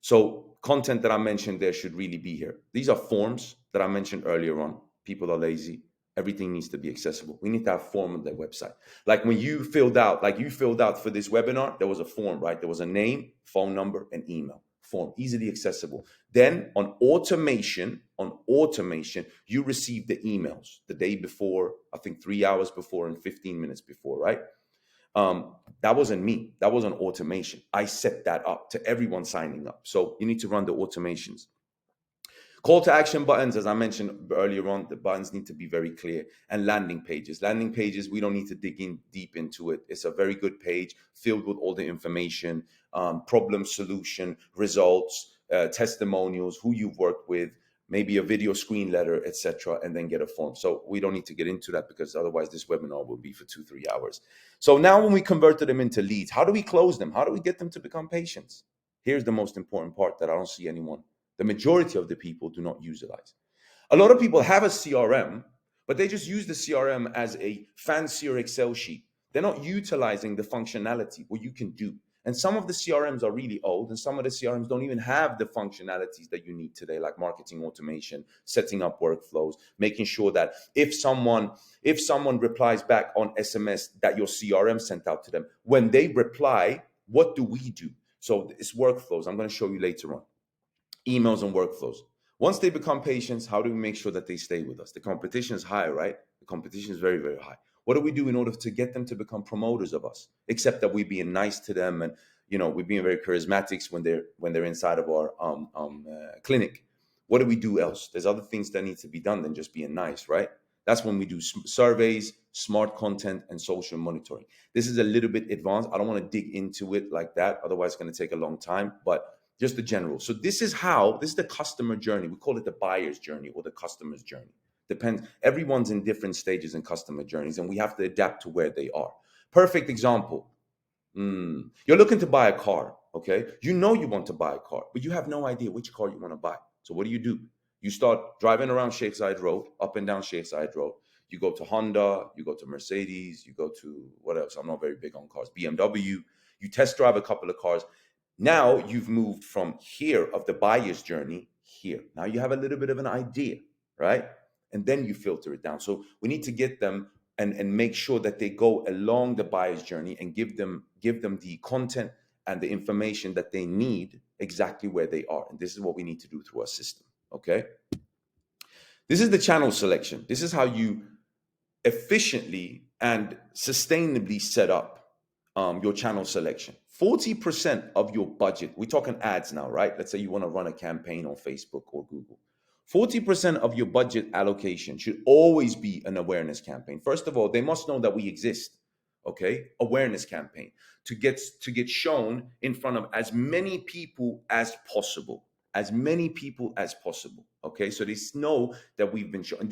So content that I mentioned there should really be here. These are forms that I mentioned earlier on. People are lazy. Everything needs to be accessible. We need to have form on their website. Like when you filled out for this webinar, there was a form, right? There was a name, phone number, and email. Form, easily accessible. Then on automation, you receive the emails the day before, I think 3 hours before and 15 minutes before, right? That wasn't me. That wasn't automation. I set that up to everyone signing up. So you need to run the automations. Call to action buttons, as I mentioned earlier on, the buttons need to be very clear. And landing pages. Landing pages, we don't need to dig in deep into it. It's a very good page filled with all the information, problem, solution, results, testimonials, who you've worked with, maybe a video screen letter, etc., and then get a form. So we don't need to get into that because otherwise this webinar will be for 2-3 hours. So now when we converted them into leads, how do we close them? How do we get them to become patients? Here's the most important part that I don't see anyone. The majority of the people do not utilize. A lot of people have a CRM, but they just use the CRM as a fancier Excel sheet. They're not utilizing the functionality, what you can do. And some of the CRMs are really old, and some of the CRMs don't even have the functionalities that you need today, like marketing automation, setting up workflows, making sure that if someone replies back on SMS that your CRM sent out to them, when they reply, what do we do? So it's workflows. I'm going to show you later on. Emails and workflows. Once they become patients, how do we make sure that they stay with us? The competition is high, right? The competition is very, very high. What do we do in order to get them to become promoters of us? Except that we're being nice to them, and we're being very charismatic when they're inside of our clinic. What do we do else? There's other things that need to be done than just being nice, right? That's when we do surveys, smart content, and social monitoring. This is a little bit advanced. I don't want to dig into it like that. Otherwise, it's going to take a long time. But just the general. So this is the customer journey. We call it the buyer's journey or the customer's journey. Depends. Everyone's in different stages in customer journeys, and we have to adapt to where they are. Perfect example. You're looking to buy a car, okay? You know you want to buy a car, but you have no idea which car you want to buy. So what do? You start driving around Shakeside Road, up and down Shakeside Road. You go to Honda, you go to Mercedes, you go to what else? I'm not very big on cars. BMW. You test drive a couple of cars. Now you've moved from here of the buyer's journey here. Now you have a little bit of an idea, right? And then you filter it down. So we need to get them and make sure that they go along the buyer's journey and give them the content and the information that they need exactly where they are. And this is what we need to do through our system, okay? This is the channel selection. This is how you efficiently and sustainably set up your channel selection. 40% of your budget, we're talking ads now, right? Let's say you want to run a campaign on Facebook or Google. 40% of your budget allocation should always be an awareness campaign. First of all, they must know that we exist, okay? Awareness campaign to get shown in front of as many people as possible. As many people as possible, okay? So they know that we've been shown.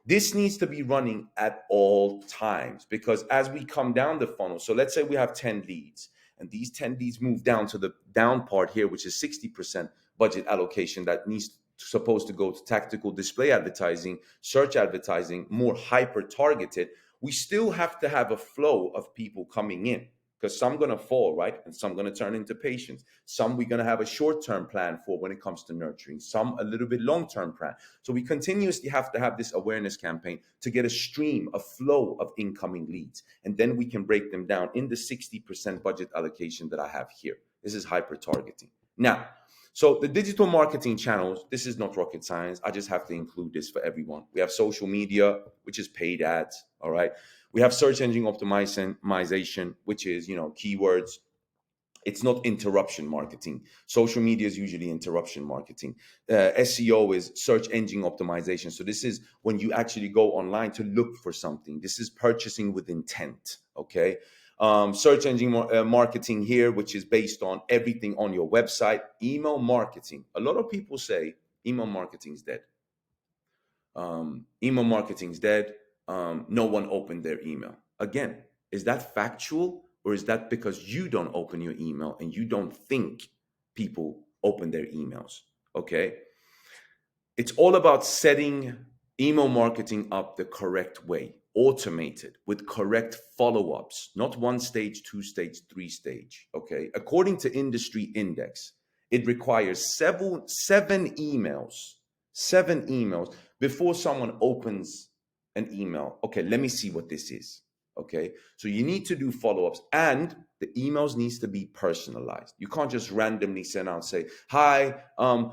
This needs to be running at all times, because as we come down the funnel, so let's say we have 10 leads, and these 10 leads move down to the down part here, which is 60% budget allocation that supposed to go to tactical display advertising, search advertising, more hyper targeted. We still have to have a flow of people coming in, because some going to fall, right? And some going to turn into patients. Some we're going to have a short-term plan for when it comes to nurturing, some a little bit long-term plan. So we continuously have to have this awareness campaign to get a stream, a flow of incoming leads. And then we can break them down in the 60% budget allocation that I have here. This is hyper-targeting. Now, so the digital marketing channels, this is not rocket science. I just have to include this for everyone. We have social media, which is paid ads, all right? We have search engine optimization, which is, keywords. It's not interruption marketing. Social media is usually interruption marketing. SEO is search engine optimization. So this is when you actually go online to look for something. This is purchasing with intent, okay? Search engine marketing here, which is based on everything on your website. Email marketing. A lot of people say email marketing is dead. Email marketing is dead. No one opened their email. Again, is that factual, or is that because you don't open your email and you don't think people open their emails? Okay. It's all about setting email marketing up the correct way, automated with correct follow-ups, not 1 stage, 2 stage, 3 stage. Okay. According to Industry Index, it requires seven emails before someone opens an email. Okay, let me see what this is. Okay, so you need to do follow-ups, and the emails needs to be personalized. You can't just randomly send out and say, hi,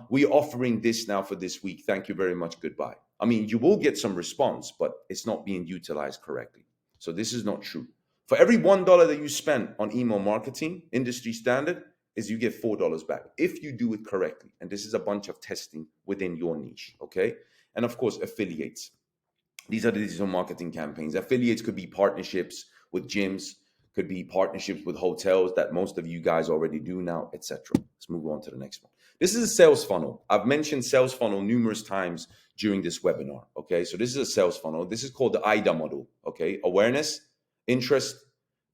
we're offering this now for this week. Thank you very much. Goodbye. I mean, you will get some response, but it's not being utilized correctly. So this is not true. For every $1 that you spend on email marketing, industry standard is you get $4 back if you do it correctly. And this is a bunch of testing within your niche. Okay, and of course, affiliates. These are the digital marketing campaigns. Affiliates could be partnerships with gyms, could be partnerships with hotels that most of you guys already do now, etc. Let's move on to the next one. This is a sales funnel. I've mentioned sales funnel numerous times during this webinar. Okay, so this is a sales funnel. This is called the IDA model. Okay, awareness, interest,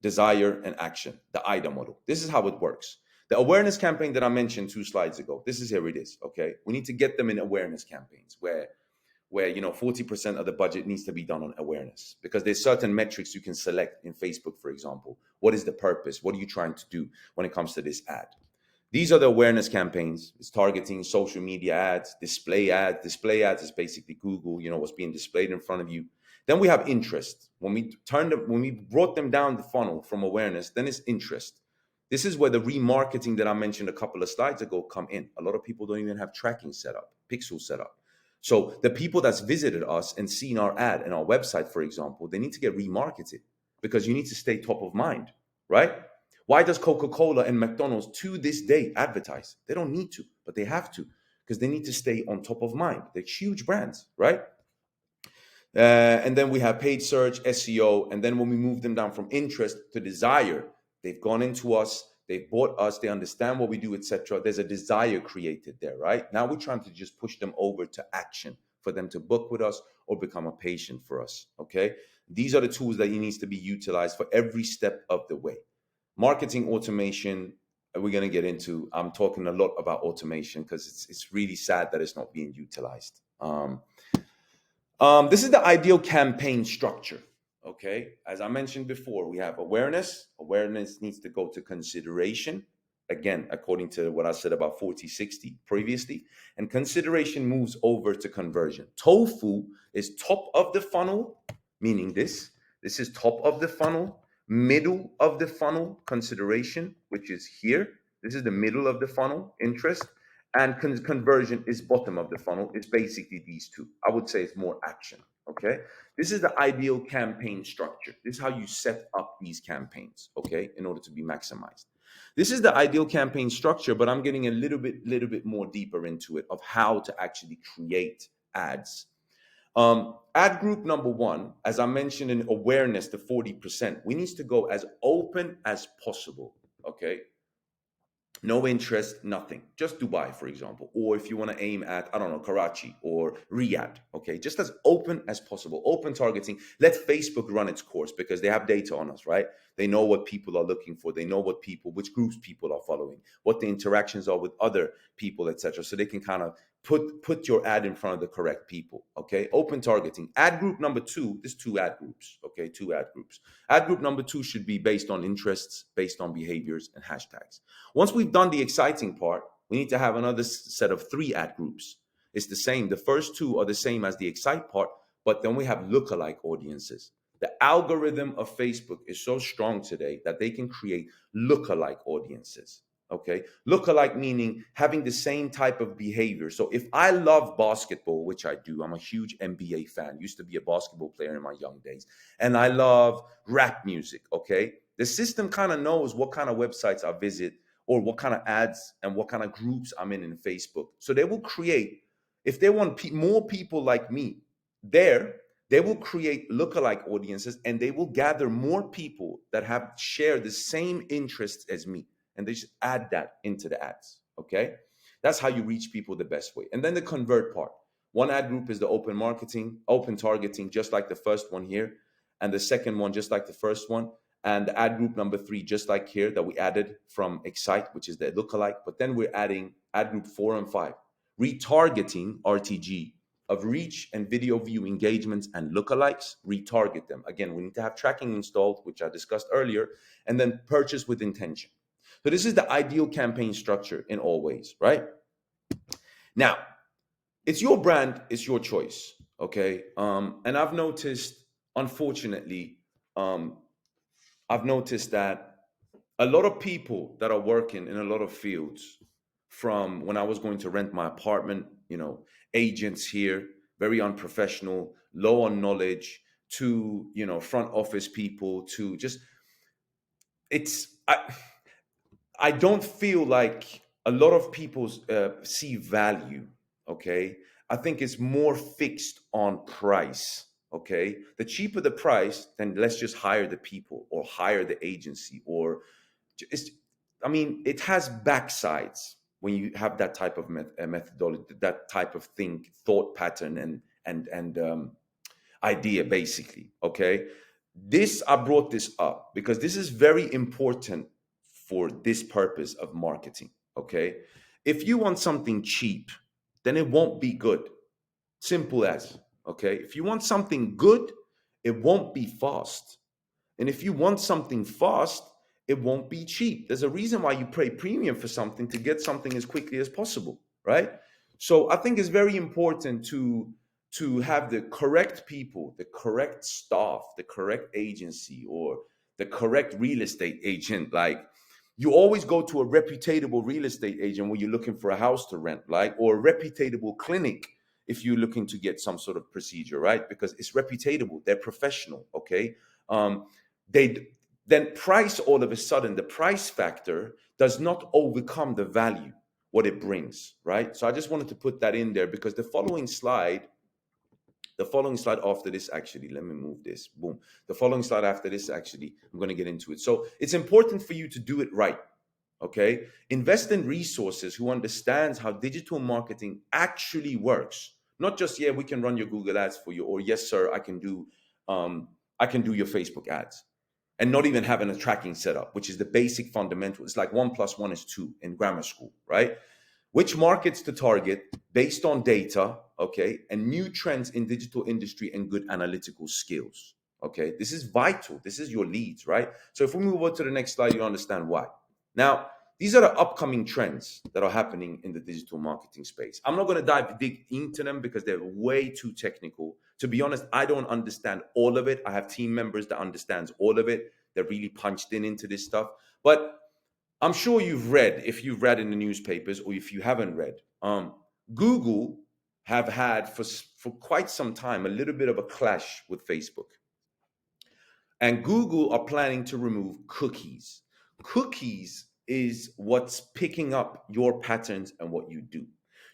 desire, and action. The IDA model. This is how it works. The awareness campaign that I mentioned 2 slides ago. Here it is. Okay, we need to get them in awareness campaigns where where 40% of the budget needs to be done on awareness, because there's certain metrics you can select in Facebook, for example. What is the purpose? What are you trying to do when it comes to this ad? These are the awareness campaigns. It's targeting social media ads, display ads. Display ads is basically Google, what's being displayed in front of you. Then we have interest. When we brought them down the funnel from awareness, then it's interest. This is where the remarketing that I mentioned a couple of slides ago come in. A lot of people don't even have tracking set up, pixel set up. So the people that's visited us and seen our ad and our website, for example, they need to get remarketed, because you need to stay top of mind, right? Why does Coca-Cola and McDonald's to this day advertise? They don't need to, but they have to, because they need to stay on top of mind. They're huge brands, right? And then we have paid search, SEO. And then when we move them down from interest to desire, they've gone into us, they've bought us, they understand what we do, etc. There's a desire created there, right? Now we're trying to just push them over to action for them to book with us or become a patient for us, okay? These are the tools that needs to be utilized for every step of the way. Marketing automation, we're going to get into. I'm talking a lot about automation because it's really sad that it's not being utilized. This is the ideal campaign structure. Okay, as I mentioned before, we have awareness. Awareness needs to go to consideration. Again, according to what I said about 40-60 previously. And consideration moves over to conversion. TOFU is top of the funnel, meaning this is top of the funnel. Middle of the funnel, consideration, which is here. This is the middle of the funnel, interest. And conversion is bottom of the funnel. It's basically these two. I would say it's more action, okay? This is the ideal campaign structure. This is how you set up these campaigns, okay, in order to be maximized. This is the ideal campaign structure, but I'm getting a little bit more deeper into it of how to actually create ads. Ad group number one, as I mentioned in awareness, the 40%, we need to go as open as possible, okay? No interest, nothing. Just Dubai, for example. Or if you want to aim at, I don't know, Karachi or Riyadh, okay? Just as open as possible. Open targeting. Let Facebook run its course, because they have data on us, right? They know what people are looking for. They know which groups people are following, what the interactions are with other people, etc. So they can kind of put your ad in front of the correct people, okay? Open targeting. Ad group number two, there's two ad groups, okay? Two ad groups. Ad group number two should be based on interests, based on behaviors and hashtags. Once we've done the exciting part, we need to have another set of three ad groups. It's the same. The first two are the same as the excite part, but then we have lookalike audiences. The algorithm of Facebook is so strong today that they can create lookalike audiences. Okay, lookalike meaning having the same type of behavior. So if I love basketball, which I do, I'm a huge NBA fan, used to be a basketball player in my young days, and I love rap music, okay? The system kind of knows what kind of websites I visit or what kind of ads and what kind of groups I'm in Facebook. So they will create, if they want more people like me there, they will create lookalike audiences, and they will gather more people that have shared the same interests as me. And they just add that into the ads, okay? That's how you reach people the best way. And then the convert part. One ad group is the open marketing, open targeting, just like the first one here. And the second one, just like the first one. And the ad group number three, just like here, that we added from Excite, which is the lookalike. But then we're adding ad group 4 and 5. Retargeting, RTG, of reach and video view engagements and lookalikes, retarget them. Again, we need to have tracking installed, which I discussed earlier, and then purchase with intention. So this is the ideal campaign structure in all ways, right? Now, it's your brand, it's your choice, okay? And I've noticed, unfortunately, I've noticed that a lot of people that are working in a lot of fields, from when I was going to rent my apartment, agents here, very unprofessional, low on knowledge, to, front office people, to just, I don't feel like a lot of people see value, okay? I think it's more fixed on price, okay? The cheaper the price, then let's just hire the people or hire the agency, or it has backsides when you have that type of methodology, that type of thought pattern and idea, basically, okay? I brought this up because this is very important for this purpose of marketing, okay? If you want something cheap, then it won't be good. Simple as, okay? If you want something good, it won't be fast. And if you want something fast, it won't be cheap. There's a reason why you pay premium for something, to get something as quickly as possible, right? So I think it's very important to have the correct people, the correct staff, the correct agency, or the correct real estate agent. Like, you always go to a reputable real estate agent when you're looking for a house to rent, like, or a reputable clinic if you're looking to get some sort of procedure, right? Because it's reputable, they're professional, okay? They then price, all of a sudden, the price factor does not overcome the value, what it brings, right? So I just wanted to put that in there, because the following slide after this, actually, let me move this, boom. The following slide after this, actually, I'm going to get into it. So it's important for you to do it right, okay? Invest in resources who understands how digital marketing actually works. Not just, yeah, we can run your Google ads for you, or yes, sir, I can do your Facebook ads, and not even having a tracking setup, which is the basic fundamental. It's like 1+1 is 2 in grammar school, right? Which markets to target based on data, okay, and new trends in digital industry, and good analytical skills, okay? This is vital. This is your leads, right? So if we move on to the next slide, you understand why. Now, these are the upcoming trends that are happening in the digital marketing space. I'm not going to dig into them because they're way too technical. To be honest, I don't understand all of it. I have team members that understands all of it. They're really punched into this stuff. But I'm sure you've read, if you've read in the newspapers, or if you haven't read, Google have had for quite some time a little bit of a clash with Facebook. And Google are planning to remove cookies. Cookies is what's picking up your patterns and what you do.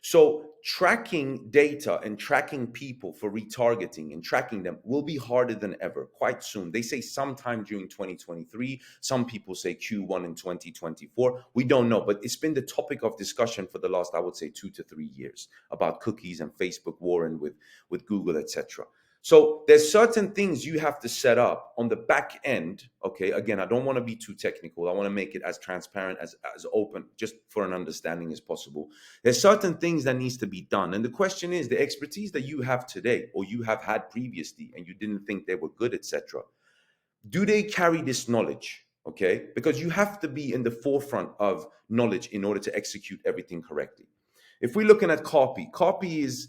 So tracking data and tracking people for retargeting and tracking them will be harder than ever quite soon. They say sometime during 2023. Some people say Q1 in 2024. We don't know, but it's been the topic of discussion for the last, I would say, 2 to 3 years, about cookies and Facebook warring with Google, etc. So there's certain things you have to set up on the back end. Okay, again, I don't want to be too technical. I want to make it as transparent, as open, just for an understanding as possible. There's certain things that needs to be done. And the question is, the expertise that you have today, or you have had previously, and you didn't think they were good, etc., do they carry this knowledge? Okay, because you have to be in the forefront of knowledge in order to execute everything correctly. If we're looking at copy is,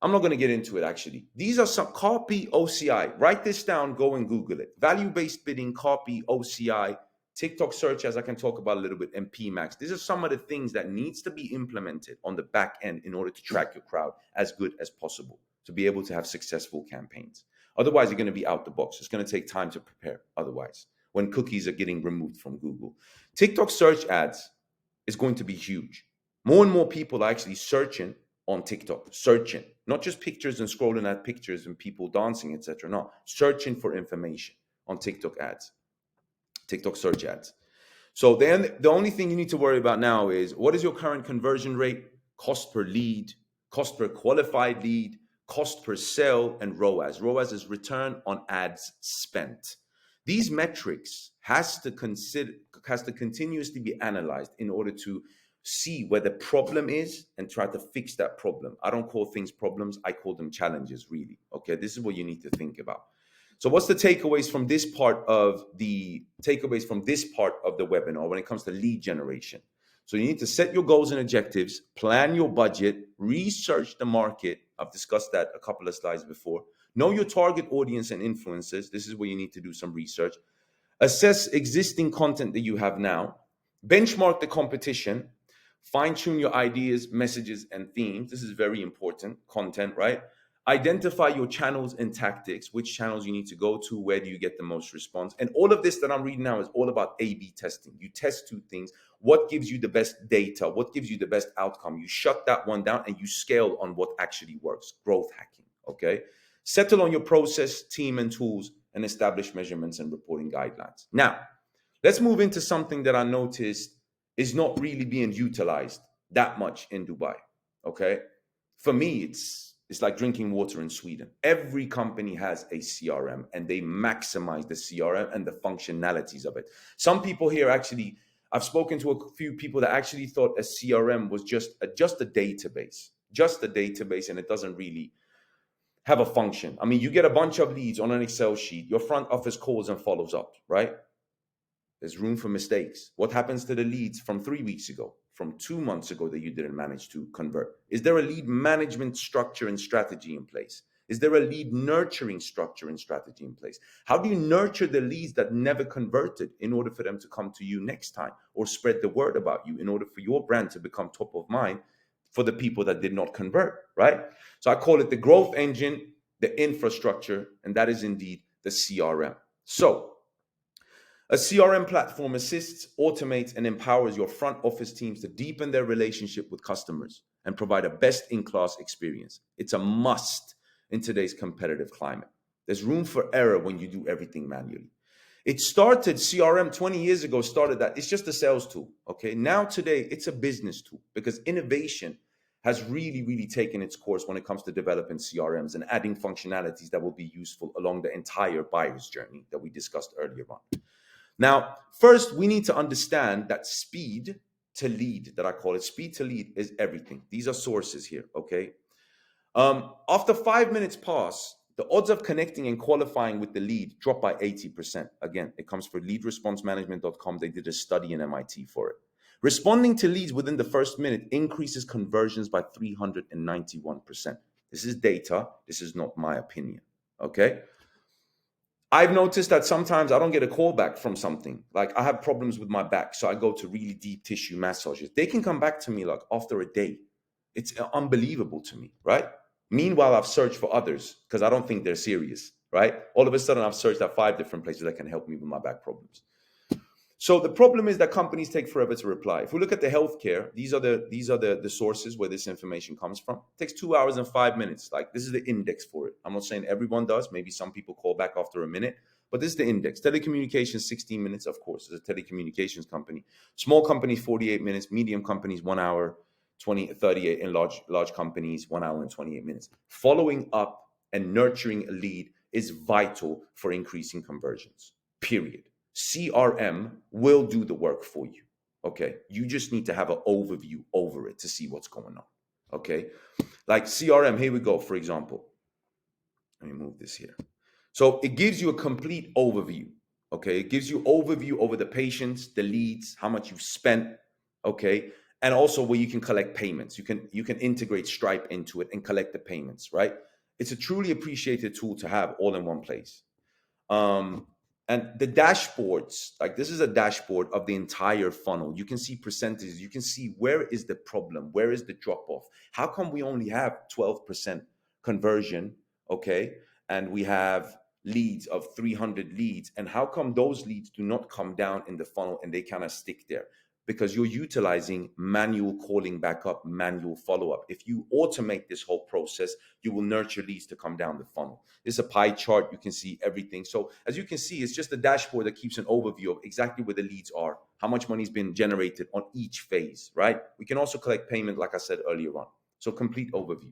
I'm not going to get into it actually. These are some copy OCI. Write this down, go and Google it. Value-based bidding, copy, OCI, TikTok search, as I can talk about a little bit, and PMAX. These are some of the things that needs to be implemented on the back end in order to track your crowd as good as possible, to be able to have successful campaigns. Otherwise, you're going to be out the box. It's going to take time to prepare otherwise, when cookies are getting removed from Google. TikTok search ads is going to be huge. More and more people are actually searching on TikTok, searching, not just pictures and scrolling at pictures and people dancing, etc. No, searching for information on TikTok ads, TikTok search ads. So then the only thing you need to worry about now is, what is your current conversion rate, cost per lead, cost per qualified lead, cost per sale, and ROAS. ROAS is return on ads spent. These metrics has to continuously be analyzed in order to see where the problem is and try to fix that problem. I don't call things problems, I call them challenges, really. Okay, this is what you need to think about. So what's the takeaways from this part of the webinar when it comes to lead generation? So you need to set your goals and objectives, plan your budget, research the market. I've discussed that a couple of slides before. Know your target audience and influencers. This is where you need to do some research. Assess existing content that you have now. Benchmark the competition. Fine-tune your ideas, messages, and themes. This is very important. Content, right? Identify your channels and tactics, which channels you need to go to, where do you get the most response. And all of this that I'm reading now is all about A/B testing. You test two things. What gives you the best data? What gives you the best outcome? You shut that one down and you scale on what actually works. Growth hacking, okay? Settle on your process, team, and tools, and establish measurements and reporting guidelines. Now, let's move into something that I noticed is not really being utilized that much in Dubai, okay? For me, it's like drinking water in Sweden. Every company has a CRM and they maximize the CRM and the functionalities of it. Some people here actually, I've spoken to a few people that actually thought a CRM was just a database, and it doesn't really have a function. I mean, you get a bunch of leads on an Excel sheet. Your front office calls and follows up, right? There's room for mistakes. What happens to the leads from 3 weeks ago, from 2 months ago that you didn't manage to convert? Is there a lead management structure and strategy in place? Is there a lead nurturing structure and strategy in place? How do you nurture the leads that never converted in order for them to come to you next time, or spread the word about you in order for your brand to become top of mind for the people that did not convert, right? So I call it the growth engine, the infrastructure, and that is indeed the CRM. So a CRM platform assists, automates, and empowers your front office teams to deepen their relationship with customers and provide a best-in-class experience. It's a must in today's competitive climate. There's room for error when you do everything manually. It started, CRM 20 years ago started that. It's just a sales tool, okay? Now today, it's a business tool because innovation has really, really taken its course when it comes to developing CRMs and adding functionalities that will be useful along the entire buyer's journey that we discussed earlier on. Now, first, we need to understand that speed to lead, that I call it, speed to lead is everything. These are sources here, okay? After 5 minutes pass, the odds of connecting and qualifying with the lead drop by 80%. Again, it comes from leadresponsemanagement.com. They did a study in MIT for it. Responding to leads within the first minute increases conversions by 391%. This is data. This is not my opinion, okay? I've noticed that sometimes I don't get a call back from something. Like I have problems with my back, so I go to really deep tissue massages. They can come back to me like after a day. It's unbelievable to me, right? Meanwhile, I've searched for others because I don't think they're serious, right? All of a sudden, I've searched at 5 different places that can help me with my back problems. So the problem is that companies take forever to reply. If we look at the healthcare, these are the sources where this information comes from. It takes 2 hours and 5 minutes. Like this is the index for it. I'm not saying everyone does. Maybe some people call back after a minute, but this is the index. Telecommunications, 16 minutes, of course. It's a telecommunications company. Small companies, 48 minutes. Medium companies, 1 hour, 38. And large companies, 1 hour and 28 minutes. Following up and nurturing a lead is vital for increasing conversions, period. CRM will do the work for you, okay? You just need to have an overview over it to see what's going on, okay? Like CRM, here we go, for example. Let me move this here. So it gives you a complete overview, okay? It gives you overview over the patients, the leads, how much you've spent, okay? And also where you can collect payments. You can integrate Stripe into it and collect the payments, right? It's a truly appreciated tool to have all in one place. And the dashboards, like this is a dashboard of the entire funnel. You can see percentages. You can see where is the problem, where is the drop off. How come we only have 12% conversion, okay? And we have leads of 300 leads. And how come those leads do not come down in the funnel and they kind of stick there? Because you're utilizing manual calling back up, manual follow-up. If you automate this whole process, you will nurture leads to come down the funnel. This is a pie chart. You can see everything. So as you can see, it's just a dashboard that keeps an overview of exactly where the leads are, how much money's been generated on each phase, right? We can also collect payment, like I said earlier on. So complete overview.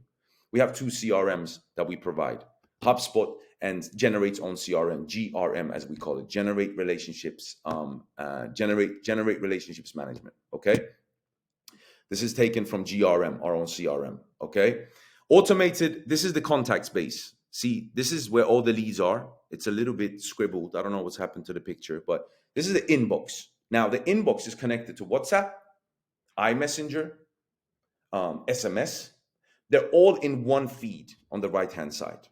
We have 2 CRMs that we provide. HubSpot and Generate's own CRM, GRM as we call it, generate relationships management. Okay, this is taken from GRM, our own CRM. Okay, automated. This is the contact base. See, this is where all the leads are. It's a little bit scribbled. I don't know what's happened to the picture, but this is the inbox. Now the inbox is connected to WhatsApp, iMessenger, SMS. They're all in one feed on the right-hand side.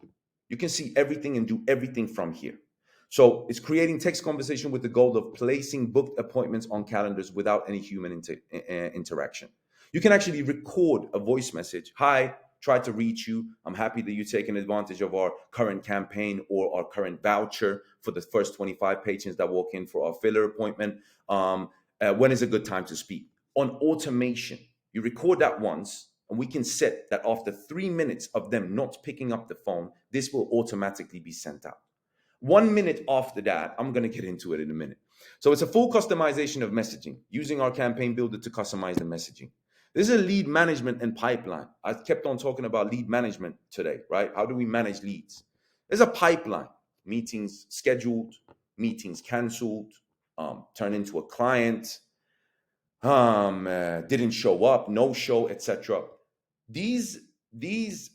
You can see everything and do everything from here. So it's creating text conversation with the goal of placing booked appointments on calendars without any human interaction. You can actually record a voice message. Hi, tried to reach you. I'm happy that you're taking advantage of our current campaign or our current voucher for the first 25 patients that walk in for our filler appointment. When is a good time to speak? On automation, you record that once, and we can set that after 3 minutes of them not picking up the phone, this will automatically be sent out. 1 minute after that, I'm going to get into it in a minute. So it's a full customization of messaging, using our campaign builder to customize the messaging. This is a lead management and pipeline. I kept on talking about lead management today, right? How do we manage leads? There's a pipeline, meetings scheduled, meetings canceled, turn into a client, didn't show up, no show, etc. These these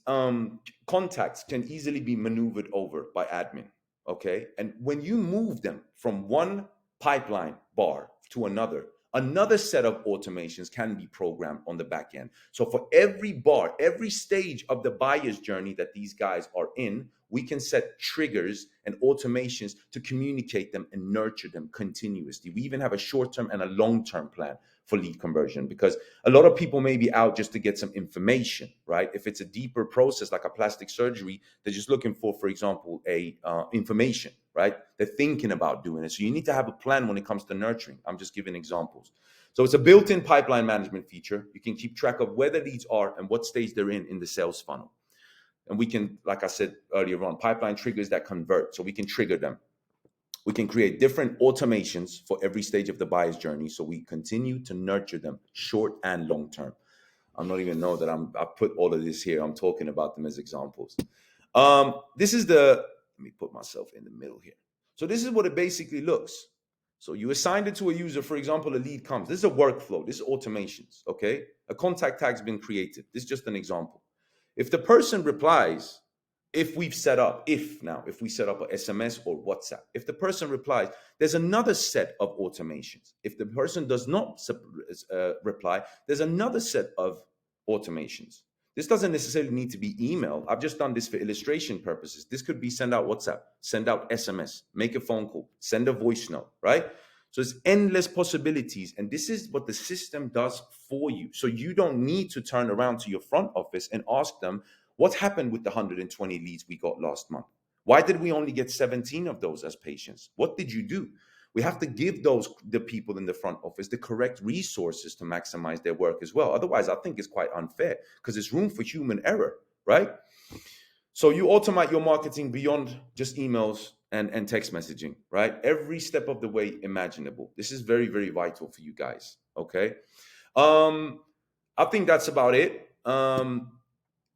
contacts can easily be maneuvered over by admin. Okay, and when you move them from one pipeline bar to another set of automations can be programmed on the back end. So for every bar, every stage of the buyer's journey that these guys are in, we can set triggers and automations to communicate them and nurture them continuously. We even have a short-term and a long-term plan for lead conversion, because a lot of people may be out just to get some information, right? If it's a deeper process like a plastic surgery, they're just looking for example, a information, right? They're thinking about doing it. So you need to have a plan when it comes to nurturing. I'm just giving examples. So it's a built-in pipeline management feature. You can keep track of where the leads are and what stage they're in the sales funnel. And we can, like I said earlier on, pipeline triggers that convert. So we can trigger them. We can create different automations for every stage of the buyer's journey, so we continue to nurture them short and long term. I'm not even know that I put all of this here. I'm talking about them as examples. This is let me put myself in the middle here. So this is what it basically looks. So you assigned it to a user, for example, a lead comes. This is a workflow, this is automations, okay? A contact tag's been created. This is just an example. If the person replies, if we set up a SMS or WhatsApp, if the person replies, there's another set of automations. If the person does not reply, there's another set of automations. This doesn't necessarily need to be email. I've just done this for illustration purposes. This could be send out WhatsApp, send out SMS, make a phone call, send a voice note, right? So it's endless possibilities. And this is what the system does for you. So you don't need to turn around to your front office and ask them, what happened with the 120 leads we got last month? Why did we only get 17 of those as patients? What did you do? We have to give the people in the front office the correct resources to maximize their work as well. Otherwise, I think it's quite unfair, because there's room for human error, right? So you automate your marketing beyond just emails and text messaging, right? Every step of the way imaginable. This is very, very vital for you guys, okay? I think that's about it.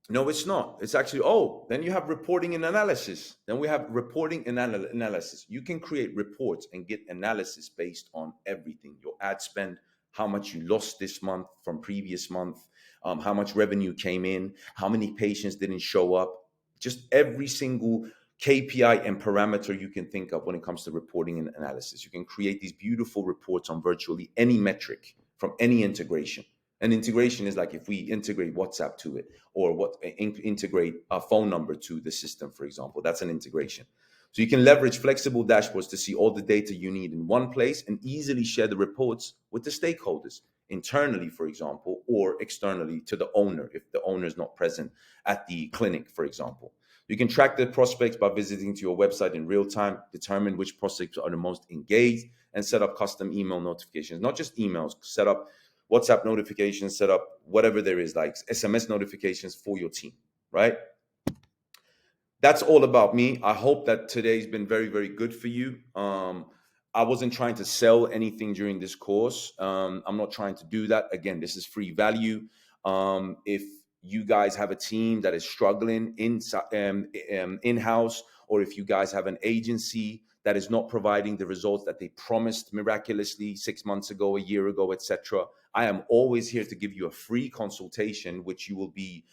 No, it's not. It's actually, then you have reporting and analysis. Then we have reporting and analysis. You can create reports and get analysis based on everything: your ad spend, how much you lost this month from previous month, how much revenue came in, how many patients didn't show up, just every single KPI and parameter you can think of when it comes to reporting and analysis. You can create these beautiful reports on virtually any metric from any integration. An integration is like if we integrate WhatsApp to it, or integrate a phone number to the system, for example. That's an integration. So you can leverage flexible dashboards to see all the data you need in one place and easily share the reports with the stakeholders, internally, for example, or externally to the owner if the owner is not present at the clinic, for example. You can track the prospects by visiting to your website in real time, determine which prospects are the most engaged, and set up custom email notifications. Not just emails, set up WhatsApp notifications, set up whatever there is, like SMS notifications for your team, right? That's all about me. I hope that today's been very, very good for you. I wasn't trying to sell anything during this course. I'm not trying to do that. Again, this is free value. If you guys have a team that is struggling in-house, or if you guys have an agency that is not providing the results that they promised miraculously 6 months ago, a year ago, etc., I am always here to give you a free consultation, which you will be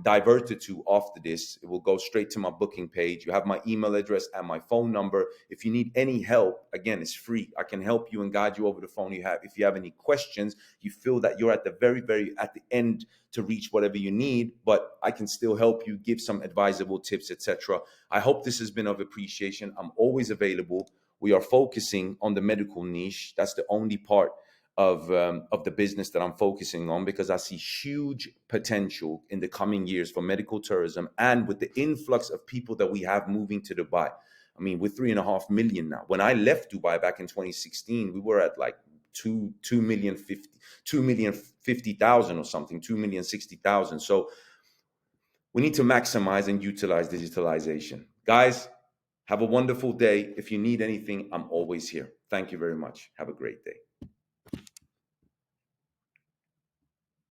diverted to after this. It will go straight to my booking page. You have my email address and my phone number. If you need any help, again, it's free. I can help you and guide you over the phone. If you have any questions, you feel that you're at the very at the end to reach whatever you need, but I can still help you, give some advisable tips, etc. I hope this has been of appreciation. I'm always available. We are focusing on the medical niche. That's the only part of the business that I'm focusing on, because I see huge potential in the coming years for medical tourism, and with the influx of people that we have moving to Dubai. I mean, we're 3.5 million now. When I left Dubai back in 2016, we were at like 2,050,000 or something, 2,060,000. So we need to maximize and utilize digitalization. Guys, have a wonderful day. If you need anything, I'm always here. Thank you very much. Have a great day.